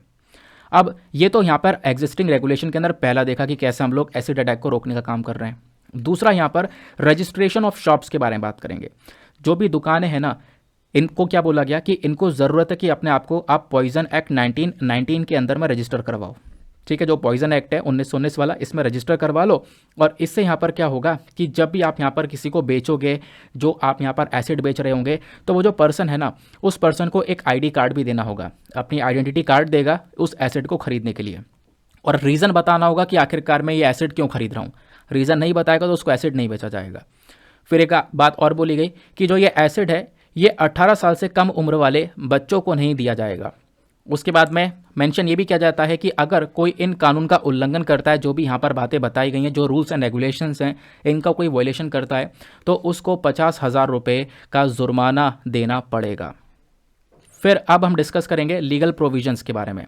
अब ये तो यहाँ पर एग्जिस्टिंग रेगुलेशन के अंदर पहला देखा कि कैसे हम लोग एसिड अटैक को रोकने का काम कर रहे हैं। दूसरा, यहाँ पर रजिस्ट्रेशन ऑफ शॉप्स के बारे में बात करेंगे। जो भी दुकानें हैं ना, इनको क्या बोला गया कि इनको ज़रूरत है कि अपने आप को आप पॉइजन एक्ट 1919 के अंदर में रजिस्टर करवाओ, ठीक है। जो पॉइजन एक्ट है 1919 वाला, इसमें रजिस्टर करवा लो। और इससे यहाँ पर क्या होगा कि जब भी आप यहाँ पर किसी को बेचोगे, जो आप यहाँ पर एसिड बेच रहे होंगे, तो वो जो पर्सन है ना, उस पर्सन को एक आईडी कार्ड भी देना होगा, अपनी आइडेंटिटी कार्ड देगा उस एसिड को खरीदने के लिए, और रीज़न बताना होगा कि आखिरकार मैं ये एसिड क्यों खरीद रहा हूँ। रीज़न नहीं बताएगा तो उसको एसिड नहीं बेचा जाएगा। फिर एक बात और बोली गई कि जो ये एसिड है ये 18 साल से कम उम्र वाले बच्चों को नहीं दिया जाएगा। उसके बाद में मेंशन ये भी किया जाता है कि अगर कोई इन कानून का उल्लंघन करता है, जो भी यहाँ पर बातें बताई गई हैं, जो रूल्स एंड रेगुलेशंस हैं, इनका कोई वायलेशन करता है तो उसको 50,000 रुपये का जुर्माना देना पड़ेगा। फिर अब हम डिस्कस करेंगे लीगल प्रोविजंस के बारे में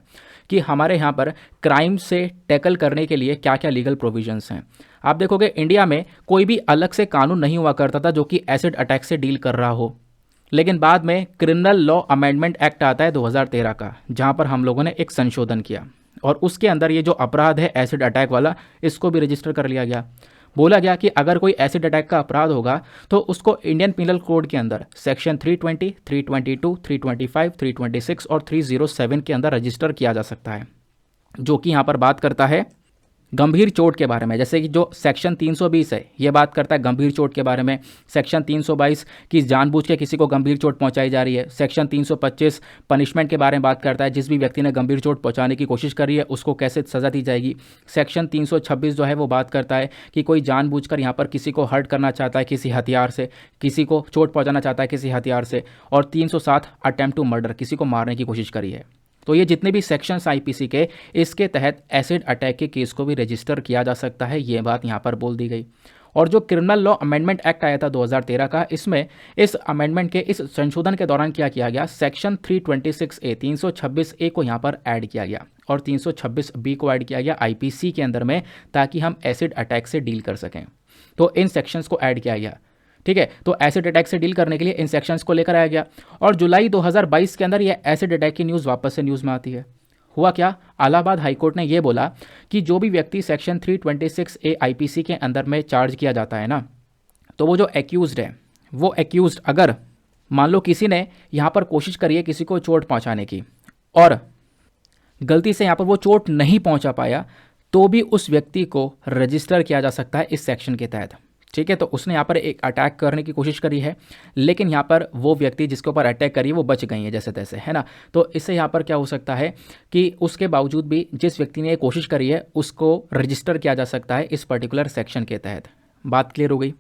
कि हमारे यहाँ पर क्राइम से टैकल करने के लिए क्या क्या लीगल प्रोविजंस हैं। आप देखोगे इंडिया में कोई भी अलग से कानून नहीं हुआ करता था जो कि एसिड अटैक से डील कर रहा हो, लेकिन बाद में क्रिमिनल लॉ अमेंडमेंट एक्ट आता है 2013 का, जहाँ पर हम लोगों ने एक संशोधन किया और उसके अंदर ये जो अपराध है एसिड अटैक वाला, इसको भी रजिस्टर कर लिया गया। बोला गया कि अगर कोई एसिड अटैक का अपराध होगा तो उसको इंडियन पिनल कोड के अंदर सेक्शन 320, 322, 325, 326 और 307 के अंदर रजिस्टर किया जा सकता है, जो कि यहाँ पर बात करता है गंभीर चोट के बारे में। जैसे कि जो सेक्शन 320 है ये बात करता है गंभीर चोट के बारे में। सेक्शन 322 की जानबूझ के किसी को गंभीर चोट पहुंचाई जा रही है। सेक्शन 325 पनिशमेंट के बारे में बात करता है, जिस भी व्यक्ति ने गंभीर चोट पहुंचाने की कोशिश करी है उसको कैसे सज़ा दी जाएगी। सेक्शन 326 जो है वो बात करता है कि कोई जानबूझकर यहाँ पर किसी को हर्ट करना चाहता है किसी हथियार से, किसी को चोट पहुँचाना चाहता है किसी हथियार से। और 307 अटेम्प्ट टू मर्डर, किसी को मारने की कोशिश करी है। तो ये जितने भी सेक्शंस आईपीसी के, इसके तहत एसिड अटैक के केस को भी रजिस्टर किया जा सकता है, ये बात यहाँ पर बोल दी गई। और जो क्रिमिनल लॉ अमेंडमेंट एक्ट आया था 2013 का, इसमें इस अमेंडमेंट के इस संशोधन के दौरान क्या किया गया, सेक्शन 326A 326A को यहाँ पर ऐड किया गया और 326B को ऐड किया गया आईपीसी के अंदर में, ताकि हम एसिड अटैक से डील कर सकें। तो इन सेक्शंस को ऐड किया गया। ठीक है, तो एसिड अटैक से डील करने के लिए इन सेक्शंस को लेकर आया गया और जुलाई 2022 के अंदर ये एसिड अटैक की न्यूज़ वापस से न्यूज़ में आती है। हुआ क्या, इलाहाबाद हाईकोर्ट ने ये बोला कि जो भी व्यक्ति सेक्शन 326A आईपीसी के अंदर में चार्ज किया जाता है ना, तो वो जो एक्यूज्ड है, वो एक्यूज्ड अगर मान लो किसी ने यहाँ पर कोशिश करी है किसी को चोट पहुँचाने की और गलती से यहाँ पर वो चोट नहीं पहुँचा पाया, तो भी उस व्यक्ति को रजिस्टर किया जा सकता है इस सेक्शन के तहत। ठीक है, तो उसने यहाँ पर एक अटैक करने की कोशिश करी है, लेकिन यहाँ पर वो व्यक्ति जिसके ऊपर अटैक करी है वो बच गई है जैसे तैसे, है ना। तो इससे यहाँ पर क्या हो सकता है कि उसके बावजूद भी जिस व्यक्ति ने ये कोशिश करी है उसको रजिस्टर किया जा सकता है इस पर्टिकुलर सेक्शन के तहत। बात क्लियर हो गई।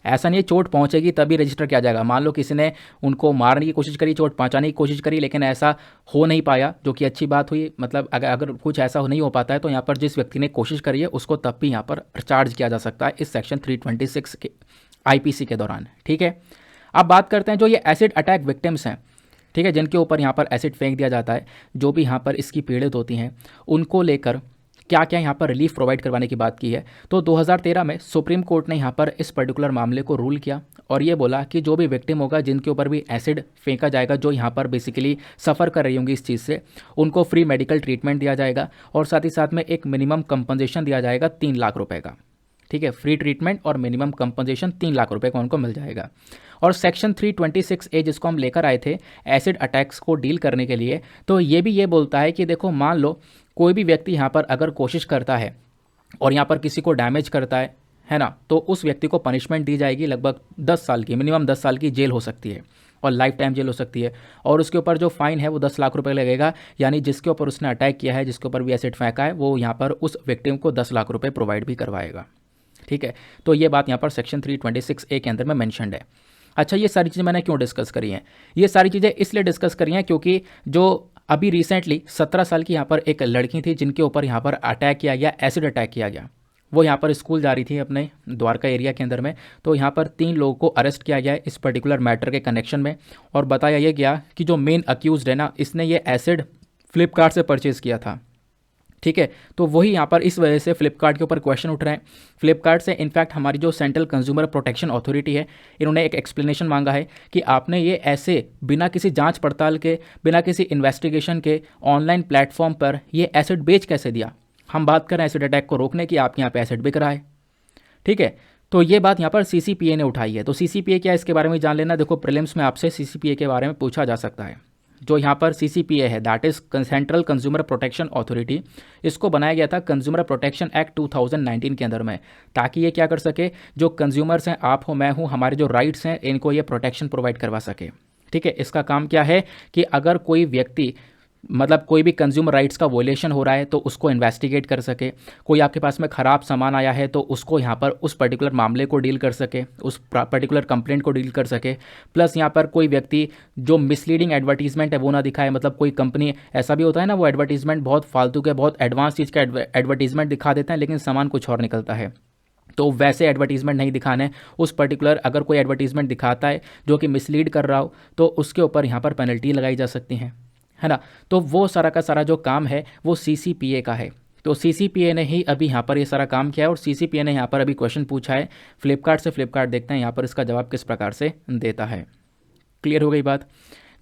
ऐसा नहीं है चोट पहुंचेगी तभी रजिस्टर किया जाएगा। मान लो किसी ने उनको मारने की कोशिश करी, चोट पहुंचाने की कोशिश करी, लेकिन ऐसा हो नहीं पाया, जो कि अच्छी बात हुई। मतलब अगर कुछ ऐसा नहीं हो पाता है तो यहाँ पर जिस व्यक्ति ने कोशिश करी है उसको तब भी यहाँ पर चार्ज किया जा सकता है इस सेक्शन 326 के आईपीसी के दौरान। ठीक है, अब बात करते हैं जो ये एसिड अटैक विक्टिम्स हैं, ठीक है, जिनके ऊपर यहाँ पर एसिड फेंक दिया जाता है, जो भी यहाँ पर इसकी पीड़ित होती हैं, उनको लेकर क्या क्या यहाँ पर रिलीफ प्रोवाइड करवाने की बात की है। तो 2013 में सुप्रीम कोर्ट ने यहाँ पर इस पर्टिकुलर मामले को रूल किया और ये बोला कि जो भी विक्टिम होगा जिनके ऊपर भी एसिड फेंका जाएगा, जो यहाँ पर बेसिकली सफ़र कर रही होंगी इस चीज़ से, उनको फ्री मेडिकल ट्रीटमेंट दिया जाएगा और साथ ही साथ में एक मिनिमम कंपनसेशन दिया जाएगा 3 लाख रुपए का। ठीक है, फ्री ट्रीटमेंट और मिनिमम कंपनसेशन 3 लाख रुपए का उनको मिल जाएगा। और सेक्शन 326A जिसको हम लेकर आए थे एसिड अटैक्स को डील करने के लिए, तो ये भी ये बोलता है कि देखो मान लो कोई भी व्यक्ति यहाँ पर अगर कोशिश करता है और यहाँ पर किसी को डैमेज करता है ना, तो उस व्यक्ति को पनिशमेंट दी जाएगी लगभग 10 साल की, मिनिमम 10 साल की जेल हो सकती है और लाइफ टाइम जेल हो सकती है। और उसके ऊपर जो फाइन है वो 10 लाख रुपए लगेगा, यानी जिसके ऊपर उसने अटैक किया है, जिसके ऊपर भी एसिड फेंका है, वो यहाँ पर उस विक्टिम को 10 लाख रुपए प्रोवाइड भी करवाएगा। ठीक है, तो ये बात यहाँ पर सेक्शन 326A के अंदर में मैंशनड है। अच्छा, ये सारी चीज़ें मैंने क्यों डिस्कस करी हैं? ये सारी चीज़ें इसलिए डिस्कस करी हैं क्योंकि जो अभी रिसेंटली 17 साल की यहाँ पर एक लड़की थी जिनके ऊपर यहाँ पर अटैक किया गया, एसिड अटैक किया गया। वो यहाँ पर स्कूल जा रही थी अपने द्वारका एरिया के अंदर में, तो यहाँ पर 3 लोगों को अरेस्ट किया गया है इस पर्टिकुलर मैटर के कनेक्शन में। और बताया ये गया कि जो मेन अक्यूज्ड है ना, इसने ये एसिड फ्लिपकार्ट से परचेज़ किया था। ठीक है, तो वही यहाँ पर इस वजह से फ्लिपकार्ट के ऊपर क्वेश्चन उठ रहे हैं। फ्लिपकार्ट से इनफैक्ट हमारी जो सेंट्रल कंज्यूमर प्रोटेक्शन अथॉरिटी है, इन्होंने एक एक्सप्लेनेशन मांगा है कि आपने ये ऐसे बिना किसी जांच पड़ताल के, बिना किसी इन्वेस्टिगेशन के ऑनलाइन प्लेटफॉर्म पर ये एसिड बेच कैसे दिया। हम बात कर रहे हैं एसिड अटैक को रोकने की, आपके यहाँ पे एसिड बिक रहा है। ठीक है, तो ये बात यहाँ पर CCPA ने उठाई है। तो CCPA क्या है इसके बारे में जान लेना। देखो प्रीलिम्स में आपसे CCPA के बारे में पूछा जा सकता है। जो यहाँ पर CCPA है that is central consumer protection authority, इसको बनाया गया था कंज्यूमर प्रोटेक्शन एक्ट 2019 के अंदर में, ताकि ये क्या कर सके, जो कंज्यूमर्स हैं, आप हो मैं हूँ, हमारे जो राइट्स हैं, इनको ये प्रोटेक्शन प्रोवाइड करवा सके। ठीक है, इसका काम क्या है कि अगर कोई व्यक्ति मतलब कोई भी कंज्यूमर राइट्स का वोलेशन हो रहा है तो उसको इन्वेस्टिगेट कर सके, कोई आपके पास में ख़राब सामान आया है तो उसको यहाँ पर उस पर्टिकुलर मामले को डील कर सके, उस पर्टिकुलर कंप्लेंट को डील कर सके। प्लस यहाँ पर कोई व्यक्ति जो मिसलीडिंग एडवर्टीजमेंट है वो ना दिखाए, मतलब कोई कंपनी, ऐसा भी होता है ना, वो एडवर्टीजमेंट बहुत फालतू के, बहुत एडवांस चीज़ का एडवर्टीजमेंट दिखा देते हैं लेकिन सामान कुछ और निकलता है। तो वैसे एडवर्टीजमेंट नहीं दिखाने, उस पर्टिकुलर अगर कोई एडवर्टीजमेंट दिखाता है जो कि मिसलीड कर रहा हो तो उसके ऊपर यहाँ पर पेनल्टी लगाई जा सकती है ना। तो वो सारा का सारा जो काम है वो CCPA का है। तो CCPA ने ही अभी यहाँ पर ये सारा काम किया है और CCPA ने यहाँ पर अभी क्वेश्चन पूछा है फ्लिपकार्ट से। फ्लिपकार्ट देखते हैं यहाँ पर इसका जवाब किस प्रकार से देता है। क्लियर हो गई बात।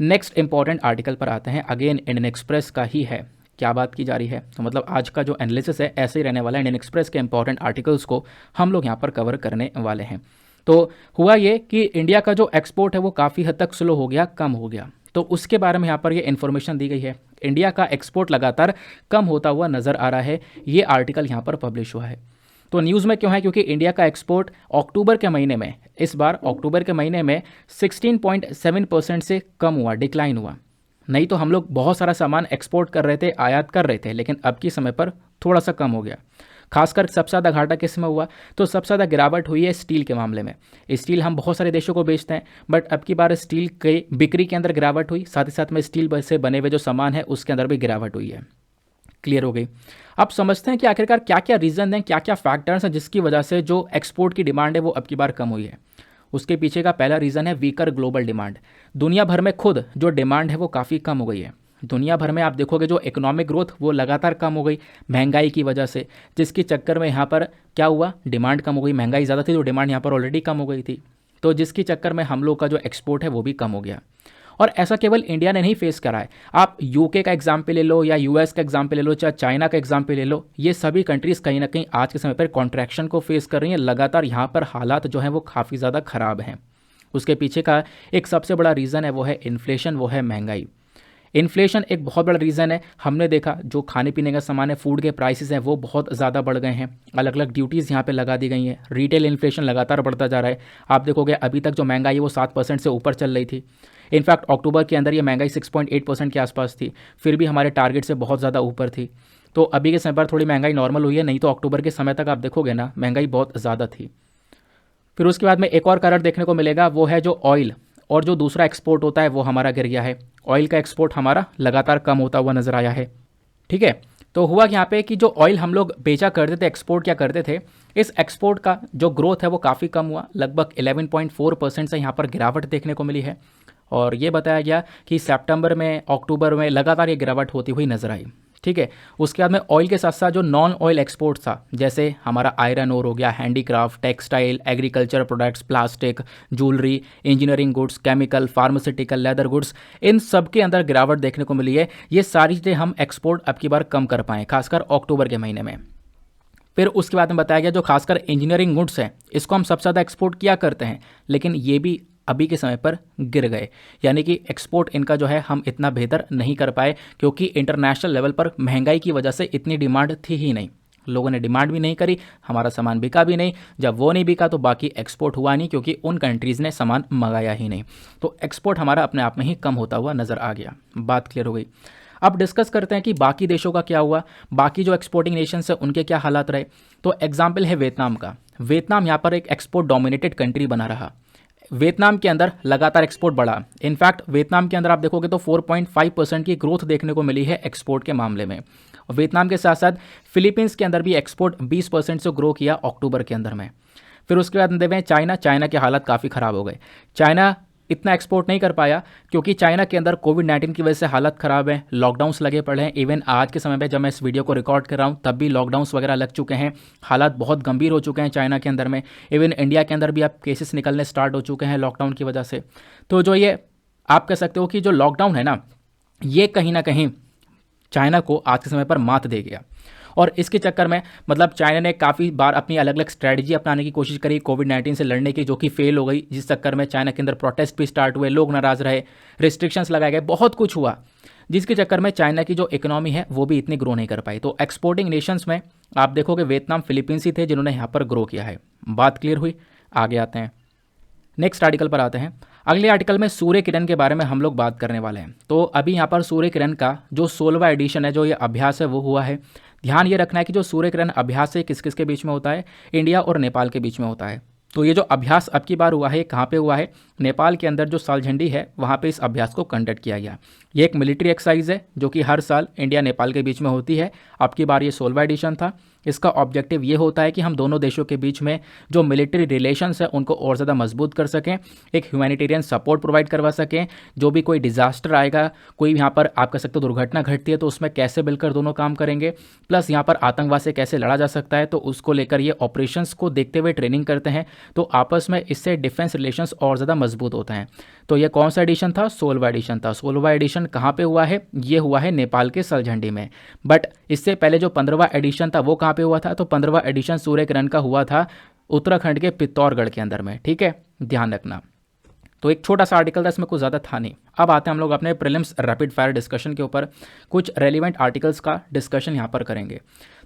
नेक्स्ट इंपॉर्टेंट आर्टिकल पर आते हैं, अगेन इंडियन एक्सप्रेस का ही है। क्या बात की जा रही है, तो मतलब आज का जो एनालिसिस है ऐसे ही रहने वाला है। इंडियन एक्सप्रेस के इंपॉर्टेंट आर्टिकल्स को हम लोग यहाँ पर कवर करने वाले हैं। तो हुआ ये कि इंडिया का जो एक्सपोर्ट है वो काफ़ी हद तक स्लो हो गया, कम हो गया, तो उसके बारे में यहाँ पर ये इन्फॉर्मेशन दी गई है। इंडिया का एक्सपोर्ट लगातार कम होता हुआ नज़र आ रहा है, ये आर्टिकल यहाँ पर पब्लिश हुआ है। तो न्यूज़ में क्यों है, क्योंकि इंडिया का एक्सपोर्ट अक्टूबर के महीने में, इस बार अक्टूबर के महीने में 16.7% से कम हुआ, डिक्लाइन हुआ। नहीं तो हम लोग बहुत सारा सामान एक्सपोर्ट कर रहे थे, आयात कर रहे थे, लेकिन अब की समय पर थोड़ा सा कम हो गया। खासकर सबसे ज़्यादा घाटा किस में हुआ, तो सबसे ज़्यादा गिरावट हुई है स्टील के मामले में। स्टील हम बहुत सारे देशों को बेचते हैं, बट अब की बार स्टील के बिक्री के अंदर गिरावट हुई, साथ ही साथ में स्टील से बने हुए जो सामान है उसके अंदर भी गिरावट हुई है। क्लियर हो गई। अब समझते हैं कि आखिरकार क्या क्या रीज़न हैं, क्या क्या फैक्टर्स हैं जिसकी वजह से जो एक्सपोर्ट की डिमांड है वो अब की बार कम हुई है। उसके पीछे का पहला रीज़न है वीकर ग्लोबल डिमांड। दुनिया भर में खुद जो डिमांड है वो काफ़ी कम हो गई है। दुनिया भर में आप देखोगे जो इकोनॉमिक ग्रोथ वो लगातार कम हो गई महंगाई की वजह से, जिसके चक्कर में यहाँ पर क्या हुआ, डिमांड कम हो गई। महंगाई ज़्यादा थी तो डिमांड यहाँ पर ऑलरेडी कम हो गई थी। तो जिसके चक्कर में हम लोग का जो एक्सपोर्ट है वो भी कम हो गया। और ऐसा केवल इंडिया ने नहीं फेस करा है, आप यूके का एग्जाम्पल ले लो या यूएस का एग्जाम्पल ले लो, चाहे चाइना का एग्जाम्पल ले लो, ये सभी कंट्रीज़ कहीं ना कहीं आज के समय पर कॉन्ट्रैक्शन को फेस कर रही हैं। लगातार यहाँ पर हालात जो हैं वो काफ़ी ज़्यादा ख़राब हैं। उसके पीछे का एक सबसे बड़ा रीज़न है वो है इन्फ्लेशन, वो है महंगाई। इन्फ्लेशन एक बहुत बड़ा रीज़न है। हमने देखा जो खाने पीने का सामान है, फूड के प्राइसेस हैं वो बहुत ज़्यादा बढ़ गए हैं, अलग अलग ड्यूटीज़ यहाँ पे लगा दी गई हैं। रिटेल इन्फ्लेशन लगातार बढ़ता जा रहा है। आप देखोगे अभी तक जो महंगाई है वो 7% से ऊपर चल रही थी। इनफैक्ट अक्टूबर के अंदर ये महंगाई 6.8% के आसपास थी, फिर भी हमारे टारगेट से बहुत ज़्यादा ऊपर थी। तो अभी के समय पर थोड़ी महंगाई नॉर्मल हुई है, नहीं तो अक्टूबर के समय तक आप देखोगे ना महंगाई बहुत ज़्यादा थी। फिर उसके बाद में एक और कारण देखने को मिलेगा, वो है जो ऑयल और जो दूसरा एक्सपोर्ट होता है वो हमारा गिर गया है। ऑयल का एक्सपोर्ट हमारा लगातार कम होता हुआ नजर आया है। ठीक है, तो हुआ यहाँ पे कि जो ऑयल हम लोग बेचा करते थे, एक्सपोर्ट क्या करते थे, इस एक्सपोर्ट का जो ग्रोथ है वो काफ़ी कम हुआ, लगभग 11.4% से यहाँ पर गिरावट देखने को मिली है। और ये बताया गया कि सितंबर में, अक्टूबर में लगातार ये गिरावट होती हुई नजर आई। ठीक है, उसके बाद में ऑयल के साथ साथ जो नॉन ऑयल एक्सपोर्ट था, जैसे हमारा आयरन ओर हो गया, handicraft, textile, agriculture products, plastic, jewellery, engineering goods, chemical, pharmaceutical, leather goods, इन सब के अंदर गिरावट देखने को मिली है। ये सारी चीज़ें हम एक्सपोर्ट अब की बार कम कर पाएँ, खासकर अक्टूबर के महीने में। फिर उसके बाद में बताया गया जो खासकर इंजीनियरिंग गुड्स हैं इसको हम सबसे ज़्यादा एक्सपोर्ट किया करते हैं, लेकिन ये भी अभी के समय पर गिर गए, यानी कि एक्सपोर्ट इनका जो है हम इतना बेहतर नहीं कर पाए, क्योंकि इंटरनेशनल लेवल पर महंगाई की वजह से इतनी डिमांड थी ही नहीं, लोगों ने डिमांड भी नहीं करी, हमारा सामान बिका भी नहीं। जब वो नहीं बिका तो बाकी एक्सपोर्ट हुआ नहीं, क्योंकि उन कंट्रीज़ ने सामान मंगाया ही नहीं। तो एक्सपोर्ट हमारा अपने आप में ही कम होता हुआ नज़र आ गया। बात क्लियर हो गई। अब डिस्कस करते हैं कि बाकी देशों का क्या हुआ, बाकी जो एक्सपोर्टिंग नेशंस है उनके क्या हालात रहे। तो एग्जाम्पल है वियतनाम का। वियतनाम यहाँ पर एक एक्सपोर्ट डोमिनेटेड कंट्री बना रहा। वियतनाम के अंदर लगातार एक्सपोर्ट बढ़ा। इनफैक्ट वियतनाम के अंदर आप देखोगे तो 4.5% की ग्रोथ देखने को मिली है एक्सपोर्ट के मामले में। वियतनाम के साथ साथ फिलीपींस के अंदर भी एक्सपोर्ट 20% से ग्रो किया अक्टूबर के अंदर में। फिर उसके बाद देखें चाइना के हालात काफ़ी ख़राब हो गए। चाइना इतना एक्सपोर्ट नहीं कर पाया, क्योंकि चाइना के अंदर कोविड-19 की वजह से हालत ख़राब है, लॉकडाउन्स लगे पड़े हैं। इवन आज के समय पे जब मैं इस वीडियो को रिकॉर्ड कर रहा हूँ तब भी लॉकडाउन्स वगैरह लग चुके हैं, हालात बहुत गंभीर हो चुके हैं चाइना के अंदर में। इवन इंडिया के अंदर भी अब केसेस निकलने स्टार्ट हो चुके हैं लॉकडाउन की वजह से। तो जो ये आप कह सकते हो कि जो लॉकडाउन है ना, ये कहीं ना कहीं चाइना को आज के समय पर मात दे गया। और इसके चक्कर में मतलब चाइना ने काफ़ी बार अपनी अलग अलग स्ट्रैटेजी अपनाने की कोशिश करी कोविड-19 से लड़ने की, जो कि फेल हो गई, जिस चक्कर में चाइना के अंदर प्रोटेस्ट भी स्टार्ट हुए, लोग नाराज़ रहे, रिस्ट्रिक्शंस लगाए गए, बहुत कुछ हुआ, जिसके चक्कर में चाइना की जो इकोनॉमी है वो भी इतनी ग्रो नहीं कर पाई। तो एक्सपोर्टिंग नेशंस में आप देखोगे वियतनाम, फिलीपींस ही थे जिन्होंने यहाँ पर ग्रो किया है। बात क्लियर हुई, आगे आते हैं, नेक्स्ट आर्टिकल पर आते हैं। अगले आर्टिकल में सूर्य किरण के बारे में हम लोग बात करने वाले हैं। तो अभी यहाँ पर सूर्य किरण का जो 16वां एडिशन है, जो ये अभ्यास है वो हुआ है। ध्यान ये रखना है कि जो सूर्य किरण अभ्यास है किस किस के बीच में होता है, इंडिया और नेपाल के बीच में होता है। तो ये जो अभ्यास अब की बार हुआ है कहाँ पे हुआ है, नेपाल के अंदर जो सालझंडी है वहाँ पे इस अभ्यास को कंडक्ट किया गया। ये एक मिलिट्री एक्सरसाइज है जो कि हर साल इंडिया नेपाल के बीच में होती है। अब की बार ये 16वां एडिशन था। इसका ऑब्जेक्टिव ये होता है कि हम दोनों देशों के बीच में जो मिलिट्री रिलेशंस है उनको और ज़्यादा मजबूत कर सकें, एक ह्यूमैनिटेरियन सपोर्ट प्रोवाइड करवा सकें, जो भी कोई डिजास्टर आएगा, कोई यहाँ पर आप कह सकते हो दुर्घटना घटती है तो उसमें कैसे मिलकर दोनों काम करेंगे, प्लस यहाँ पर आतंकवाद से कैसे लड़ा जा सकता है, तो उसको लेकर ये ऑपरेशंस को देखते हुए ट्रेनिंग करते हैं। तो आपस में इससे डिफेंस रिलेशंस और ज़्यादा मजबूत होते हैं। तो ये कौन सा एडिशन था, 16वां एडिशन था। 16वां एडिशन कहाँ पे हुआ है, ये हुआ है नेपाल के सालझंडी में। बट इससे पहले जो 15वां एडिशन था वो कहाँ पे हुआ था, तो 15वां एडिशन सूर्य किरण का हुआ था उत्तराखंड के पित्तौरगढ़ के अंदर में। ठीक है, ध्यान रखना। तो एक छोटा सा आर्टिकल था, इसमें कुछ ज़्यादा था नहीं। अब आते हैं हम लोग अपने प्रीलिम्स रैपिड फायर डिस्कशन के ऊपर, कुछ रेलिवेंट आर्टिकल्स का डिस्कशन यहाँ पर करेंगे।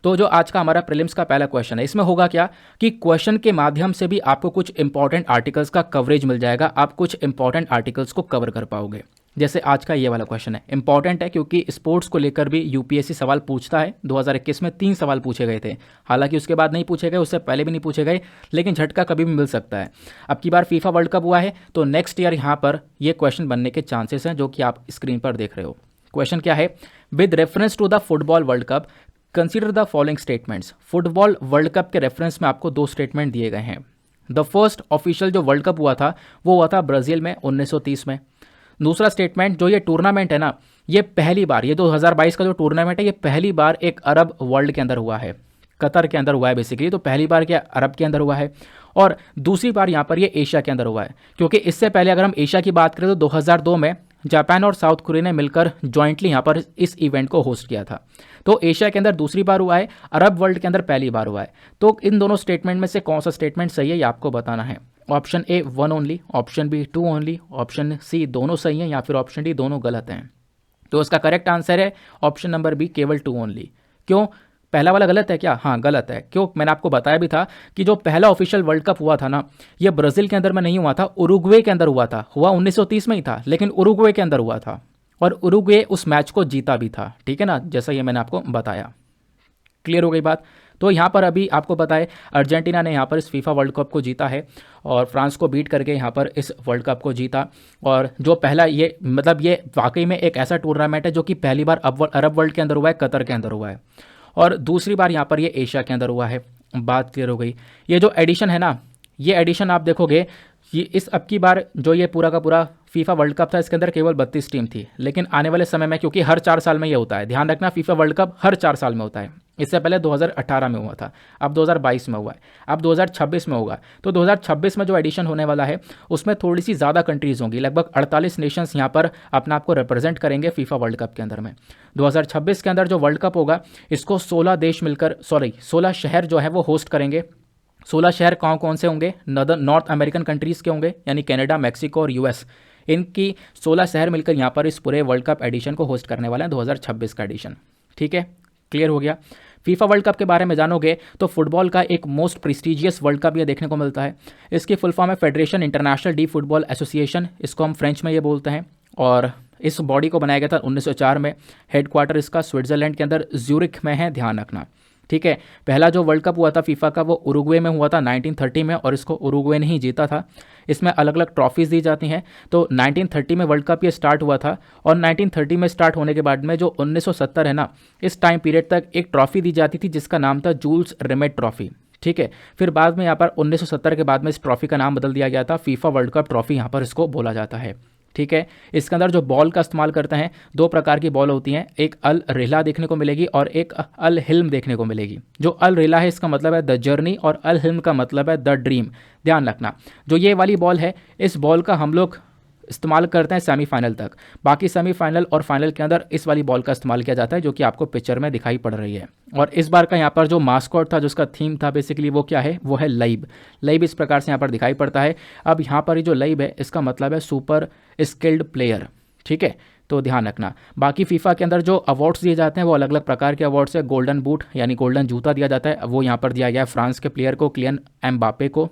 तो जो आज का हमारा प्रीलिम्स का पहला क्वेश्चन है, इसमें होगा क्या कि क्वेश्चन के माध्यम से भी आपको कुछ इंपॉर्टेंट आर्टिकल्स का कवरेज मिल जाएगा, आप कुछ इंपॉर्टेंट आर्टिकल्स को कवर कर पाओगे। जैसे आज का ये वाला क्वेश्चन है, इंपॉर्टेंट है क्योंकि स्पोर्ट्स को लेकर भी यूपीएससी सवाल पूछता है। 2021 में 3 सवाल पूछे गए थे, हालांकि उसके बाद नहीं पूछे गए, उससे पहले भी नहीं पूछे गए, लेकिन झटका कभी भी मिल सकता है। अब की बार फीफा वर्ल्ड कप हुआ है तो नेक्स्ट ईयर यहाँ पर ये क्वेश्चन बनने के चांसेस हैं, जो कि आप स्क्रीन पर देख रहे हो। क्वेश्चन क्या है, with reference to the football world cup consider the following statements. Football world cup के रेफरेंस में आपको 2 स्टेटमेंट दिए गए हैं। द फर्स्ट ऑफिशियल जो वर्ल्ड कप हुआ था वो हुआ था ब्राज़ील में 1930 में। दूसरा स्टेटमेंट, जो ये टूर्नामेंट है ना, ये पहली बार, ये 2022 का जो टूर्नामेंट है ये पहली बार एक अरब वर्ल्ड के अंदर हुआ है, कतर के अंदर हुआ है बेसिकली। तो पहली बार क्या अरब के अंदर हुआ है। और दूसरी बार यहाँ पर ये एशिया के अंदर हुआ है, क्योंकि इससे पहले अगर हम एशिया की बात करें तो 2002 में जापान और साउथ कोरिया ने मिलकर जॉइंटली यहाँ पर इस इवेंट को होस्ट किया था। तो एशिया के अंदर दूसरी बार हुआ है, अरब वर्ल्ड के अंदर पहली बार हुआ है। तो इन दोनों स्टेटमेंट में से कौन सा स्टेटमेंट सही है ये आपको बताना है। Option A 1 only, option B 2 only, option C दोनों सही हैं, या फिर ऑप्शन डी दोनों गलत हैं। तो इसका करेक्ट आंसर है ऑप्शन नंबर बी, केवल 2 ओनली। क्यों, पहला वाला गलत है क्या? हाँ गलत है। क्यों? मैंने आपको बताया भी था कि जो पहला ऑफिशियल वर्ल्ड कप हुआ था ना, ये ब्राज़ील के अंदर में नहीं हुआ था, उरुग्वे के अंदर हुआ था। हुआ 1930 में ही था, लेकिन उरुग्वे के अंदर हुआ था और उरुग्वे उस मैच को जीता भी था। ठीक है ना, जैसा ये मैंने आपको बताया। क्लियर हो गई बात? तो यहाँ पर अभी आपको बताएं, अर्जेंटीना ने यहाँ पर इस फीफा वर्ल्ड कप को जीता है और फ्रांस को बीट करके यहाँ पर इस वर्ल्ड कप को जीता। और जो पहला ये मतलब ये वाकई में एक ऐसा टूर्नामेंट है जो कि पहली बार अरब वर्ल्ड के अंदर हुआ है, कतर के अंदर हुआ है, और दूसरी बार यहाँ पर ये एशिया के अंदर हुआ है। बात क्लियर हो गई। ये जो एडिशन है ना, ये एडिशन आप देखोगे, ये इस अब की बार जो ये पूरा का पूरा फीफा वर्ल्ड कप था, इसके अंदर केवल 32 टीम थी। लेकिन आने वाले समय में, क्योंकि हर 4 साल में ये होता है, ध्यान रखना, फीफा वर्ल्ड कप हर 4 साल में होता है। इससे पहले 2018 में हुआ था, अब 2022 में हुआ है, अब 2026 में होगा। तो 2026 में जो एडिशन होने वाला है उसमें थोड़ी सी ज़्यादा कंट्रीज़ होंगी, लगभग 48 नेशंस यहाँ पर अपने आप को रिप्रेजेंट करेंगे फीफा वर्ल्ड कप के अंदर में। 2026 के अंदर जो वर्ल्ड कप होगा, इसको 16 देश मिलकर 16 शहर जो है वो होस्ट करेंगे। 16 शहर कौन कौन से होंगे? नॉर्थ अमेरिकन कंट्रीज़ के होंगे, यानी कनाडा, मैक्सिको और यूएस। इनकी 16 शहर मिलकर यहाँ पर इस पूरे वर्ल्ड कप एडिशन को होस्ट करने वाले हैं, 2026 का एडिशन। ठीक है, क्लियर हो गया। फीफा वर्ल्ड कप के बारे में जानोगे तो फुटबॉल का एक मोस्ट प्रेस्टिजियस वर्ल्ड कप ये देखने को मिलता है। इसकी फुल फॉर्म है federation international D football association, इसको हम फ्रेंच में ये बोलते हैं। और इस बॉडी को बनाया गया था 1904 में। हेडक्वार्टर इसका स्विट्जरलैंड के अंदर ज्यूरिख में है, ध्यान रखना। ठीक है, पहला जो वर्ल्ड कप हुआ था फीफा का वो उरुग्वे में हुआ था 1930 में, और इसको उरुग्वे ने ही जीता था। इसमें अलग अलग ट्रॉफीज़ दी जाती हैं। तो 1930 में वर्ल्ड कप ये स्टार्ट हुआ था, और 1930 में स्टार्ट होने के बाद में जो 1970 है ना, इस टाइम पीरियड तक एक ट्रॉफी दी जाती थी जिसका नाम था जूल्स रिमेट ट्रॉफी। ठीक है, फिर बाद में यहाँ पर 1970 के बाद में इस ट्रॉफी का नाम बदल दिया गया था, फीफा वर्ल्ड कप ट्रॉफी यहाँ पर इसको बोला जाता है। ठीक है, इसके अंदर जो बॉल का इस्तेमाल करते हैं, 2 प्रकार की बॉल होती हैं, एक अल रेला देखने को मिलेगी और एक अल हिल्म देखने को मिलेगी। जो अल रेला है इसका मतलब है द जर्नी, और अल हिल्म का मतलब है द ड्रीम। ध्यान रखना, जो ये वाली बॉल है, इस बॉल का हम लोग इस्तेमाल करते हैं सेमीफाइनल तक। बाकी सेमीफाइनल और फाइनल के अंदर इस वाली बॉल का इस्तेमाल किया जाता है, जो कि आपको पिक्चर में दिखाई पड़ रही है। और इस बार का यहाँ पर जो मास्कॉट था, जो उसका थीम था बेसिकली, वो क्या है? वो है लईब। लईब इस प्रकार से यहाँ पर दिखाई पड़ता है। अब यहाँ पर ये जो लईब है इसका मतलब है सुपर स्किल्ड प्लेयर। ठीक है, तो ध्यान रखना। बाकी फीफा के अंदर जो अवार्ड्स दिए जाते हैं वो अलग अलग प्रकार के अवार्ड्स है। गोल्डन बूट यानी गोल्डन जूता दिया जाता है, वो यहाँ पर दिया गया है फ्रांस के प्लेयर को, किलियन एम्बापे को।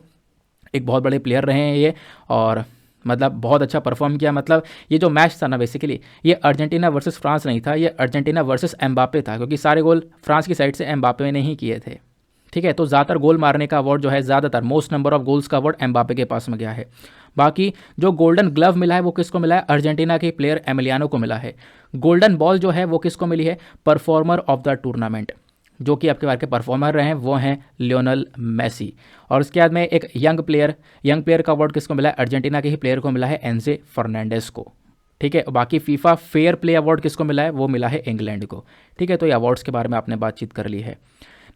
एक बहुत बड़े प्लेयर रहे हैं ये, और मतलब बहुत अच्छा परफॉर्म किया। मतलब ये जो मैच था ना, बेसिकली ये अर्जेंटीना वर्सेस फ्रांस नहीं था, ये अर्जेंटीना वर्सेस एम्बापे था, क्योंकि सारे गोल फ्रांस की साइड से एम्बापे ने ही किए थे। ठीक है, तो ज़्यादातर गोल मारने का अवार्ड जो है, ज़्यादातर मोस्ट नंबर ऑफ गोल्स का अवार्ड एम्बापे के पास में गया है। बाकी जो गोल्डन ग्लव मिला है वो किसको मिला है? अर्जेंटीना के प्लेयर एमिलियानो को मिला है। गोल्डन बॉल जो है वो किसको मिली है? परफॉर्मर ऑफ द टूर्नामेंट, जो कि आपके बार के परफॉर्मर रहे हैं वो हैं लियोनल मेसी। और उसके बाद में एक यंग प्लेयर का अवार्ड किसको मिला है? अर्जेंटीना के ही प्लेयर को मिला है, एंजे फर्नांडेस को। ठीक है, बाकी फीफा फेयर प्ले अवार्ड किसको मिला है? वो मिला है इंग्लैंड को। ठीक है, तो ये अवार्ड्स के बारे में आपने बातचीत कर ली है।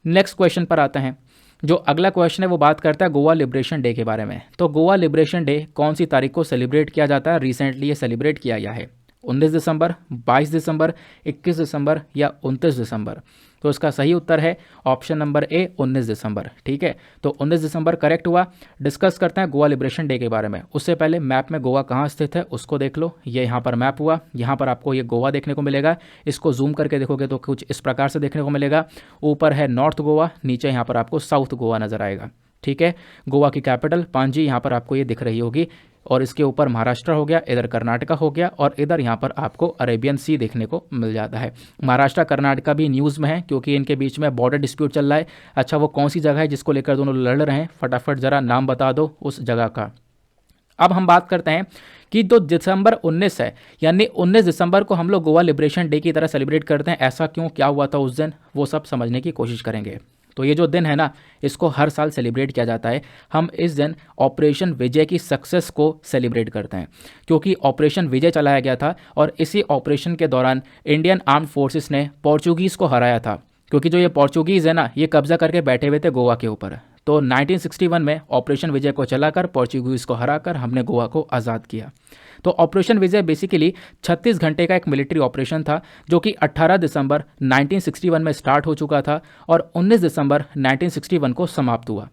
नेक्स्ट क्वेश्चन पर आते हैं। जो अगला क्वेश्चन है वो बात करता है गोवा लिबरेशन डे के बारे में। तो गोवा लिबरेशन डे कौन सी तारीख को सेलिब्रेट किया जाता है? रिसेंटली ये सेलिब्रेट किया गया है, 19 दिसंबर, 22 दिसंबर, 21 दिसंबर या 29 दिसंबर। तो इसका सही उत्तर है ऑप्शन नंबर ए, 19 दिसंबर। ठीक है, तो 19 दिसंबर करेक्ट हुआ। डिस्कस करते हैं गोवा लिबरेशन डे के बारे में। उससे पहले मैप में गोवा कहाँ स्थित है उसको देख लो। ये यहाँ पर मैप हुआ, यहाँ पर आपको ये गोवा देखने को मिलेगा। इसको जूम करके देखोगे तो कुछ इस प्रकार से देखने को मिलेगा। ऊपर है नॉर्थ गोवा, नीचे यहाँ पर आपको साउथ गोवा नजर आएगा। ठीक है, गोवा की कैपिटल पांजी यहाँ पर आपको ये दिख रही होगी, और इसके ऊपर महाराष्ट्र हो गया, इधर कर्नाटका हो गया, और इधर यहाँ पर आपको अरेबियन सी देखने को मिल जाता है। महाराष्ट्र कर्नाटका भी न्यूज़ में है, क्योंकि इनके बीच में बॉर्डर डिस्प्यूट चल रहा है। अच्छा, वो कौन सी जगह है जिसको लेकर दोनों लड़ रहे हैं? फटाफट ज़रा नाम बता दो उस जगह का। अब हम बात करते हैं कि जो दिसंबर 19 है, यानी 19 दिसंबर को हम लोग गोवा लिबरेशन डे की तरह सेलिब्रेट करते हैं। ऐसा क्यों, क्या हुआ था उस दिन, वो सब समझने की कोशिश करेंगे। तो ये जो दिन है ना, इसको हर साल सेलिब्रेट किया जाता है। हम इस दिन ऑपरेशन विजय की सक्सेस को सेलिब्रेट करते हैं, क्योंकि ऑपरेशन विजय चलाया गया था, और इसी ऑपरेशन के दौरान इंडियन आर्म्ड फोर्सेस ने पोर्चुगीज़ को हराया था। क्योंकि जो ये पोर्चुगीज़ है ना, ये कब्जा करके बैठे हुए थे गोवा के ऊपर। तो 1961 में ऑपरेशन विजय को चलाकर पोर्चुगीज़ को हराकर हमने गोवा को आज़ाद किया। तो ऑपरेशन विजय बेसिकली 36 घंटे का एक मिलिट्री ऑपरेशन था जो कि 18 दिसंबर 1961 में स्टार्ट हो चुका था और 19 दिसंबर 1961 को समाप्त हुआ।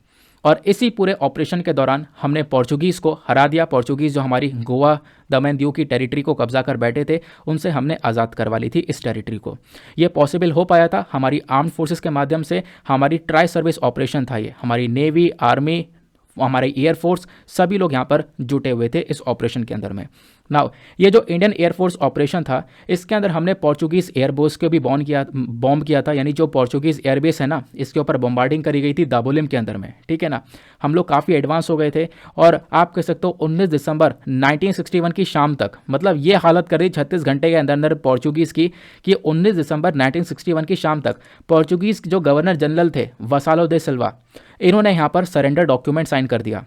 और इसी पूरे ऑपरेशन के दौरान हमने पोर्चुगीज़ को हरा दिया। पोर्चुगीज़ जो हमारी गोवा दमन दीव की टेरिटरी को कब्जा कर बैठे थे, उनसे हमने आज़ाद करवा ली थी इस टेरिटरी को। ये पॉसिबल हो पाया था हमारी आर्म्ड फोर्सेस के माध्यम से। हमारी ट्राई सर्विस ऑपरेशन था ये, हमारी नेवी, आर्मी, हमारे एयरफोर्स सभी लोग यहाँ पर जुटे हुए थे इस ऑपरेशन के अंदर में। नाउ ये जो इंडियन एयरफोर्स ऑपरेशन था, इसके अंदर हमने पोर्चुगीज़ एयरबेस को भी बॉम्ब किया था, यानी जो पोर्चुगीज़ एयरबेस है ना, इसके ऊपर बॉम्बार्डिंग करी गई थी दाबोलिम के अंदर में, ठीक है ना। हम लोग काफ़ी एडवांस हो गए थे और आप कह सकते हो 19 दिसंबर 1961 की शाम तक, मतलब ये हालत कर रही 36 घंटे के अंदर अंदर पोर्चुगीज़ की कि 19 दिसंबर 1961 की शाम तक पोर्चुगीज़ जो गवर्नर जनरल थे वसालो दे सिल्वा, इन्होंने यहाँ पर सरेंडर डॉक्यूमेंट साइन कर दिया,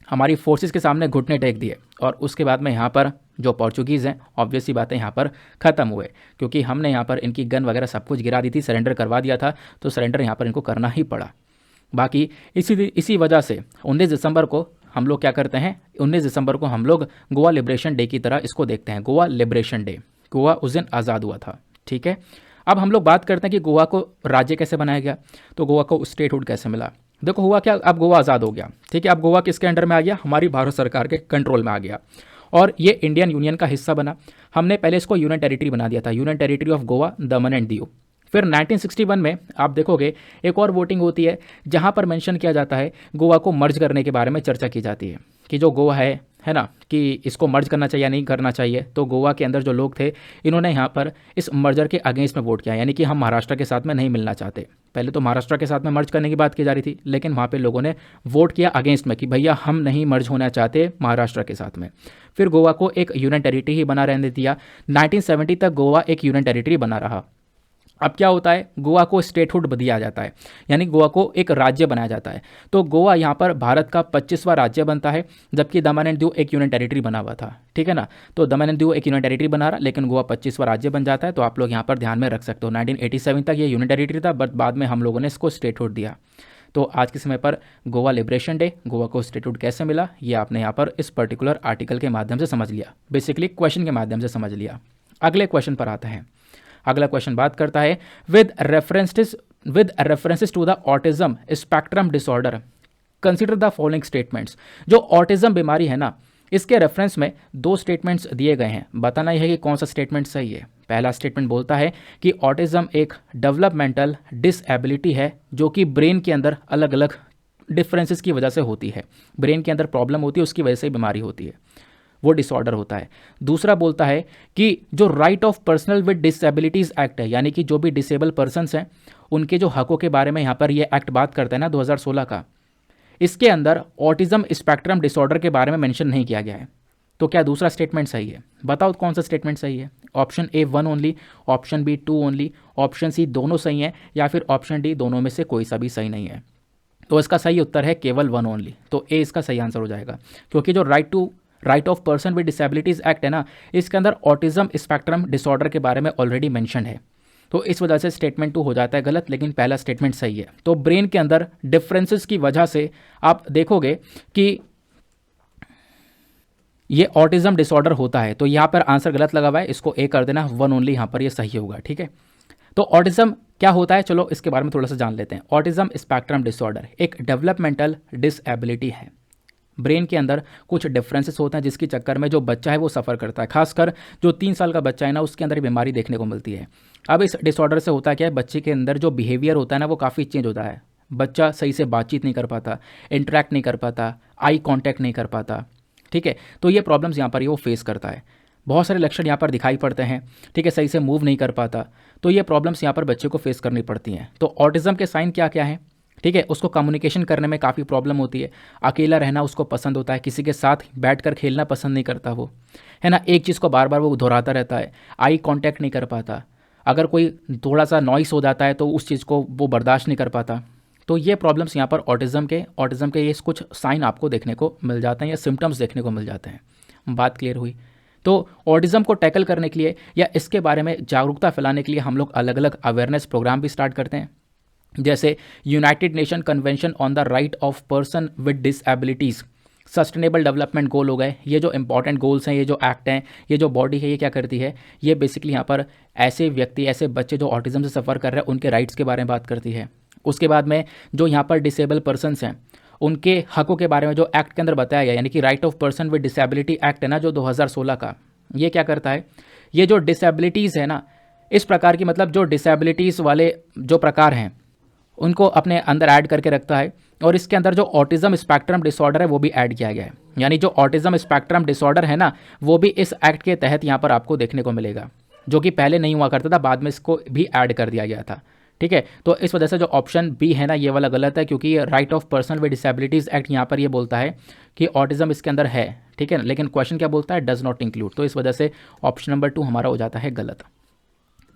हमारी फोर्सेस के सामने घुटने टेक दिए और उसके बाद में यहाँ पर जो पोर्चुगीज़ हैं ऑब्वियस सी बातें यहाँ पर ख़त्म हुए, क्योंकि हमने यहाँ पर इनकी गन वगैरह सब कुछ गिरा दी थी, सरेंडर करवा दिया था, तो सरेंडर यहाँ पर इनको करना ही पड़ा। बाकी इसी वजह से 19 दिसंबर को हम लोग क्या करते हैं, 19 दिसंबर को हम लोग गोवा लिबरेशन डे की तरह इसको देखते हैं, गोवा लिबरेशन डे। गोवा उस दिन आज़ाद हुआ था, ठीक है। अब हम लोग बात करते हैं कि गोवा को राज्य कैसे बनाया गया, तो गोवा को स्टेटहुड कैसे मिला। देखो हुआ क्या, अब गोवा आज़ाद हो गया, ठीक है। अब गोवा किसके अंडर में आ गया, हमारी भारत सरकार के कंट्रोल में आ गया और ये इंडियन यूनियन का हिस्सा बना। हमने पहले इसको यूनियन टेरिटरी बना दिया था, union territory of Goa, Daman and Diu. फिर 1961 में आप देखोगे एक और वोटिंग होती है जहाँ पर मेंशन किया जाता है, गोवा को मर्ज करने के बारे में चर्चा की जाती है कि जो गोवा है ना, कि इसको मर्ज करना चाहिए या नहीं करना चाहिए। तो गोवा के अंदर जो लोग थे इन्होंने यहाँ पर इस मर्जर के अगेंस्ट में वोट किया, यानी कि हम महाराष्ट्र के साथ में नहीं मिलना चाहते। पहले तो महाराष्ट्र के साथ में मर्ज करने की बात की जा रही थी, लेकिन वहाँ पे लोगों ने वोट किया अगेंस्ट में कि भैया हम नहीं मर्ज होना चाहते महाराष्ट्र के साथ में। फिर गोवा को एक यूनियन टेरिटरी ही बना रहने दिया। 1970 तक गोवा एक यूनियन टेरिटरी बना रहा। अब क्या होता है, गोवा को स्टेटहुड दिया जाता है, यानी गोवा को एक राज्य बनाया जाता है। तो गोवा यहाँ पर भारत का 25वां राज्य बनता है, जबकि दमन एंड दीव एक यूनियन टेरिटरी बना हुआ था, ठीक है ना। तो दमन एंड दीव एक यूनियन टेरिटरी बना रहा, लेकिन गोवा 25वां राज्य बन जाता है। तो आप लोग यहाँ पर ध्यान में रख सकते हो 1987 तक ये यूनियन टेरिटरी था, बट बाद में हम लोगों ने इसको स्टेटहुड दिया। तो आज के समय पर गोवा लिबरेशन डे, गोवा को स्टेटहुड कैसे मिला, ये आपने यहाँ पर इस पर्टिकुलर आर्टिकल के माध्यम से समझ लिया, बेसिकली क्वेश्चन के माध्यम से समझ लिया। अगले क्वेश्चन पर आते हैं। अगला क्वेश्चन बात करता है with references to the autism spectrum disorder consider the following statements. जो ऑटिज्म बीमारी है ना, इसके रेफरेंस में 2 स्टेटमेंट्स दिए गए हैं, बताना यह है कि कौन सा स्टेटमेंट सही है। पहला स्टेटमेंट बोलता है कि ऑटिज्म एक डेवलपमेंटल डिसएबिलिटी है जो कि ब्रेन के अंदर अलग अलग डिफरेंसेस की वजह से होती है, ब्रेन के अंदर प्रॉब्लम होती है, उसकी वजह से बीमारी होती है, वो डिसऑर्डर होता है। दूसरा बोलता है कि जो right of personal with disabilities act है, यानी कि जो भी डिसेबल पर्सनस हैं उनके जो हकों के बारे में यहाँ पर ये एक्ट बात करता है ना 2016 का, इसके अंदर ऑटिज्म स्पेक्ट्रम डिसऑर्डर के बारे में मेंशन नहीं किया गया है। तो क्या दूसरा स्टेटमेंट सही है? बताओ कौन सा स्टेटमेंट सही है। Option A 1 only, option B 2 only, option C दोनों सही हैं, या फिर ऑप्शन डी दोनों में से कोई सा भी सही नहीं है। तो इसका सही उत्तर है केवल 1 ओनली। तो ए इसका सही आंसर हो जाएगा, क्योंकि जो right of person with disabilities act है ना, इसके अंदर ऑटिज्म स्पेक्ट्रम डिसऑर्डर के बारे में ऑलरेडी मेंशन है। तो इस वजह से स्टेटमेंट 2 हो जाता है गलत, लेकिन पहला स्टेटमेंट सही है। तो ब्रेन के अंदर डिफरेंसेस की वजह से आप देखोगे कि ये ऑटिज्म डिसऑर्डर होता है। तो यहाँ पर आंसर गलत लगा हुआ है, इसको ए कर देना, 1 ओनली यहाँ पर ये सही होगा, ठीक है। तो ऑटिज्म क्या होता है, चलो इसके बारे में थोड़ा सा जान लेते हैं। ऑटिज्म स्पेक्ट्रम डिसऑर्डर एक डेवलपमेंटल डिसएबिलिटी है, ब्रेन के अंदर कुछ डिफरेंसेस होते हैं जिसके चक्कर में जो बच्चा है वो सफ़र करता है। खासकर जो 3 साल का बच्चा है ना, उसके अंदर बीमारी देखने को मिलती है। अब इस डिसऑर्डर से होता क्या है, बच्चे के अंदर जो बिहेवियर होता है ना वो काफ़ी चेंज होता है। बच्चा सही से बातचीत नहीं कर पाता, इंटरेक्ट नहीं कर पाता, आई कॉन्टैक्ट नहीं कर पाता, ठीक है। तो ये प्रॉब्लम्स यहाँ पर वो फेस करता है। बहुत सारे लक्षण यहाँ पर दिखाई पड़ते हैं, ठीक है। सही से मूव नहीं कर पाता, तो ये प्रॉब्लम्स यहाँ पर बच्चे को फेस करनी पड़ती हैं। तो ऑटिज्म के साइन क्या क्या हैं, ठीक है। उसको कम्युनिकेशन करने में काफ़ी प्रॉब्लम होती है, अकेला रहना उसको पसंद होता है, किसी के साथ बैठकर खेलना पसंद नहीं करता वो, है ना। एक चीज़ को बार बार वो दोहराता रहता है, आई कांटेक्ट नहीं कर पाता, अगर कोई थोड़ा सा नॉइस हो जाता है तो उस चीज़ को वो बर्दाश्त नहीं कर पाता। तो ये प्रॉब्लम्स यहाँ पर ऑटिज्म के ये कुछ साइन आपको देखने को मिल जाते हैं या सिम्टम्स देखने को मिल जाते हैं। बात क्लियर हुई। तो ऑटिज्म को टैकल करने के लिए या इसके बारे में जागरूकता फैलाने के लिए हम लोग अलग अलग अवेयरनेस प्रोग्राम भी स्टार्ट करते हैं। जैसे United Nation convention on the right of person with disabilities, sustainable development goal हो गए। ये जो इंपॉर्टेंट गोल्स हैं, ये जो एक्ट हैं, ये जो बॉडी है, ये क्या करती है, ये बेसिकली यहाँ पर ऐसे व्यक्ति, ऐसे बच्चे जो ऑटिज्म से सफ़र कर रहे हैं उनके राइट्स के बारे में बात करती है। उसके बाद में जो यहाँ पर डिसेबल पर्सनस हैं उनके हकों के बारे में जो एक्ट के अंदर बताया गया, यानी कि right of person with disability act है ना जो 2016 का, ये क्या करता है, ये जो डिसेबिलिटीज़ है ना, इस प्रकार की मतलब जो डिसेबिलिटीज़ वाले जो प्रकार हैं उनको अपने अंदर ऐड करके रखता है। और इसके अंदर जो ऑटिज्म स्पेक्ट्रम डिसऑर्डर है वो भी ऐड किया गया है, यानी जो ऑटिज्म स्पेक्ट्रम डिसऑर्डर है ना वो भी इस एक्ट के तहत यहाँ पर आपको देखने को मिलेगा, जो कि पहले नहीं हुआ करता था, बाद में इसको भी ऐड कर दिया गया था। ठीक है, तो इस वजह से जो ऑप्शन बी है ना ये वाला गलत है, क्योंकि ये right of person with disabilities act यहाँ पर ये बोलता है कि ऑटिज्म इसके अंदर है। ठीक है, लेकिन क्वेश्चन क्या बोलता है, डज नॉट इंक्लूड, तो इस वजह से ऑप्शन नंबर 2 हमारा हो जाता है गलत।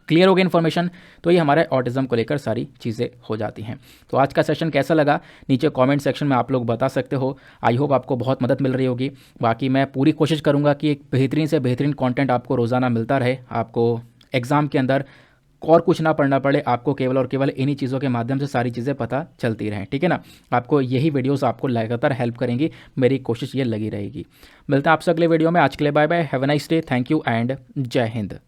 क्लियर हो गया इन्फॉर्मेशन, तो ये हमारे ऑटिज्म को लेकर सारी चीज़ें हो जाती हैं। तो आज का सेशन कैसा लगा नीचे कमेंट सेक्शन में आप लोग बता सकते हो। आई होप आपको बहुत मदद मिल रही होगी। बाकी मैं पूरी कोशिश करूँगा कि एक बेहतरीन से बेहतरीन कंटेंट आपको रोज़ाना मिलता रहे, आपको एग्ज़ाम के अंदर और कुछ ना पढ़ना पड़े, आपको केवल और केवल इन्हीं चीज़ों के माध्यम से सारी चीज़ें पता चलती रहें। ठीक है ना, आपको यही वीडियोस आपको लगातार हेल्प करेंगी, मेरी कोशिश ये लगी रहेगी। मिलता है आपसे अगले वीडियो में, आज के लिए bye bye, have a nice day, thank you and जय हिंद।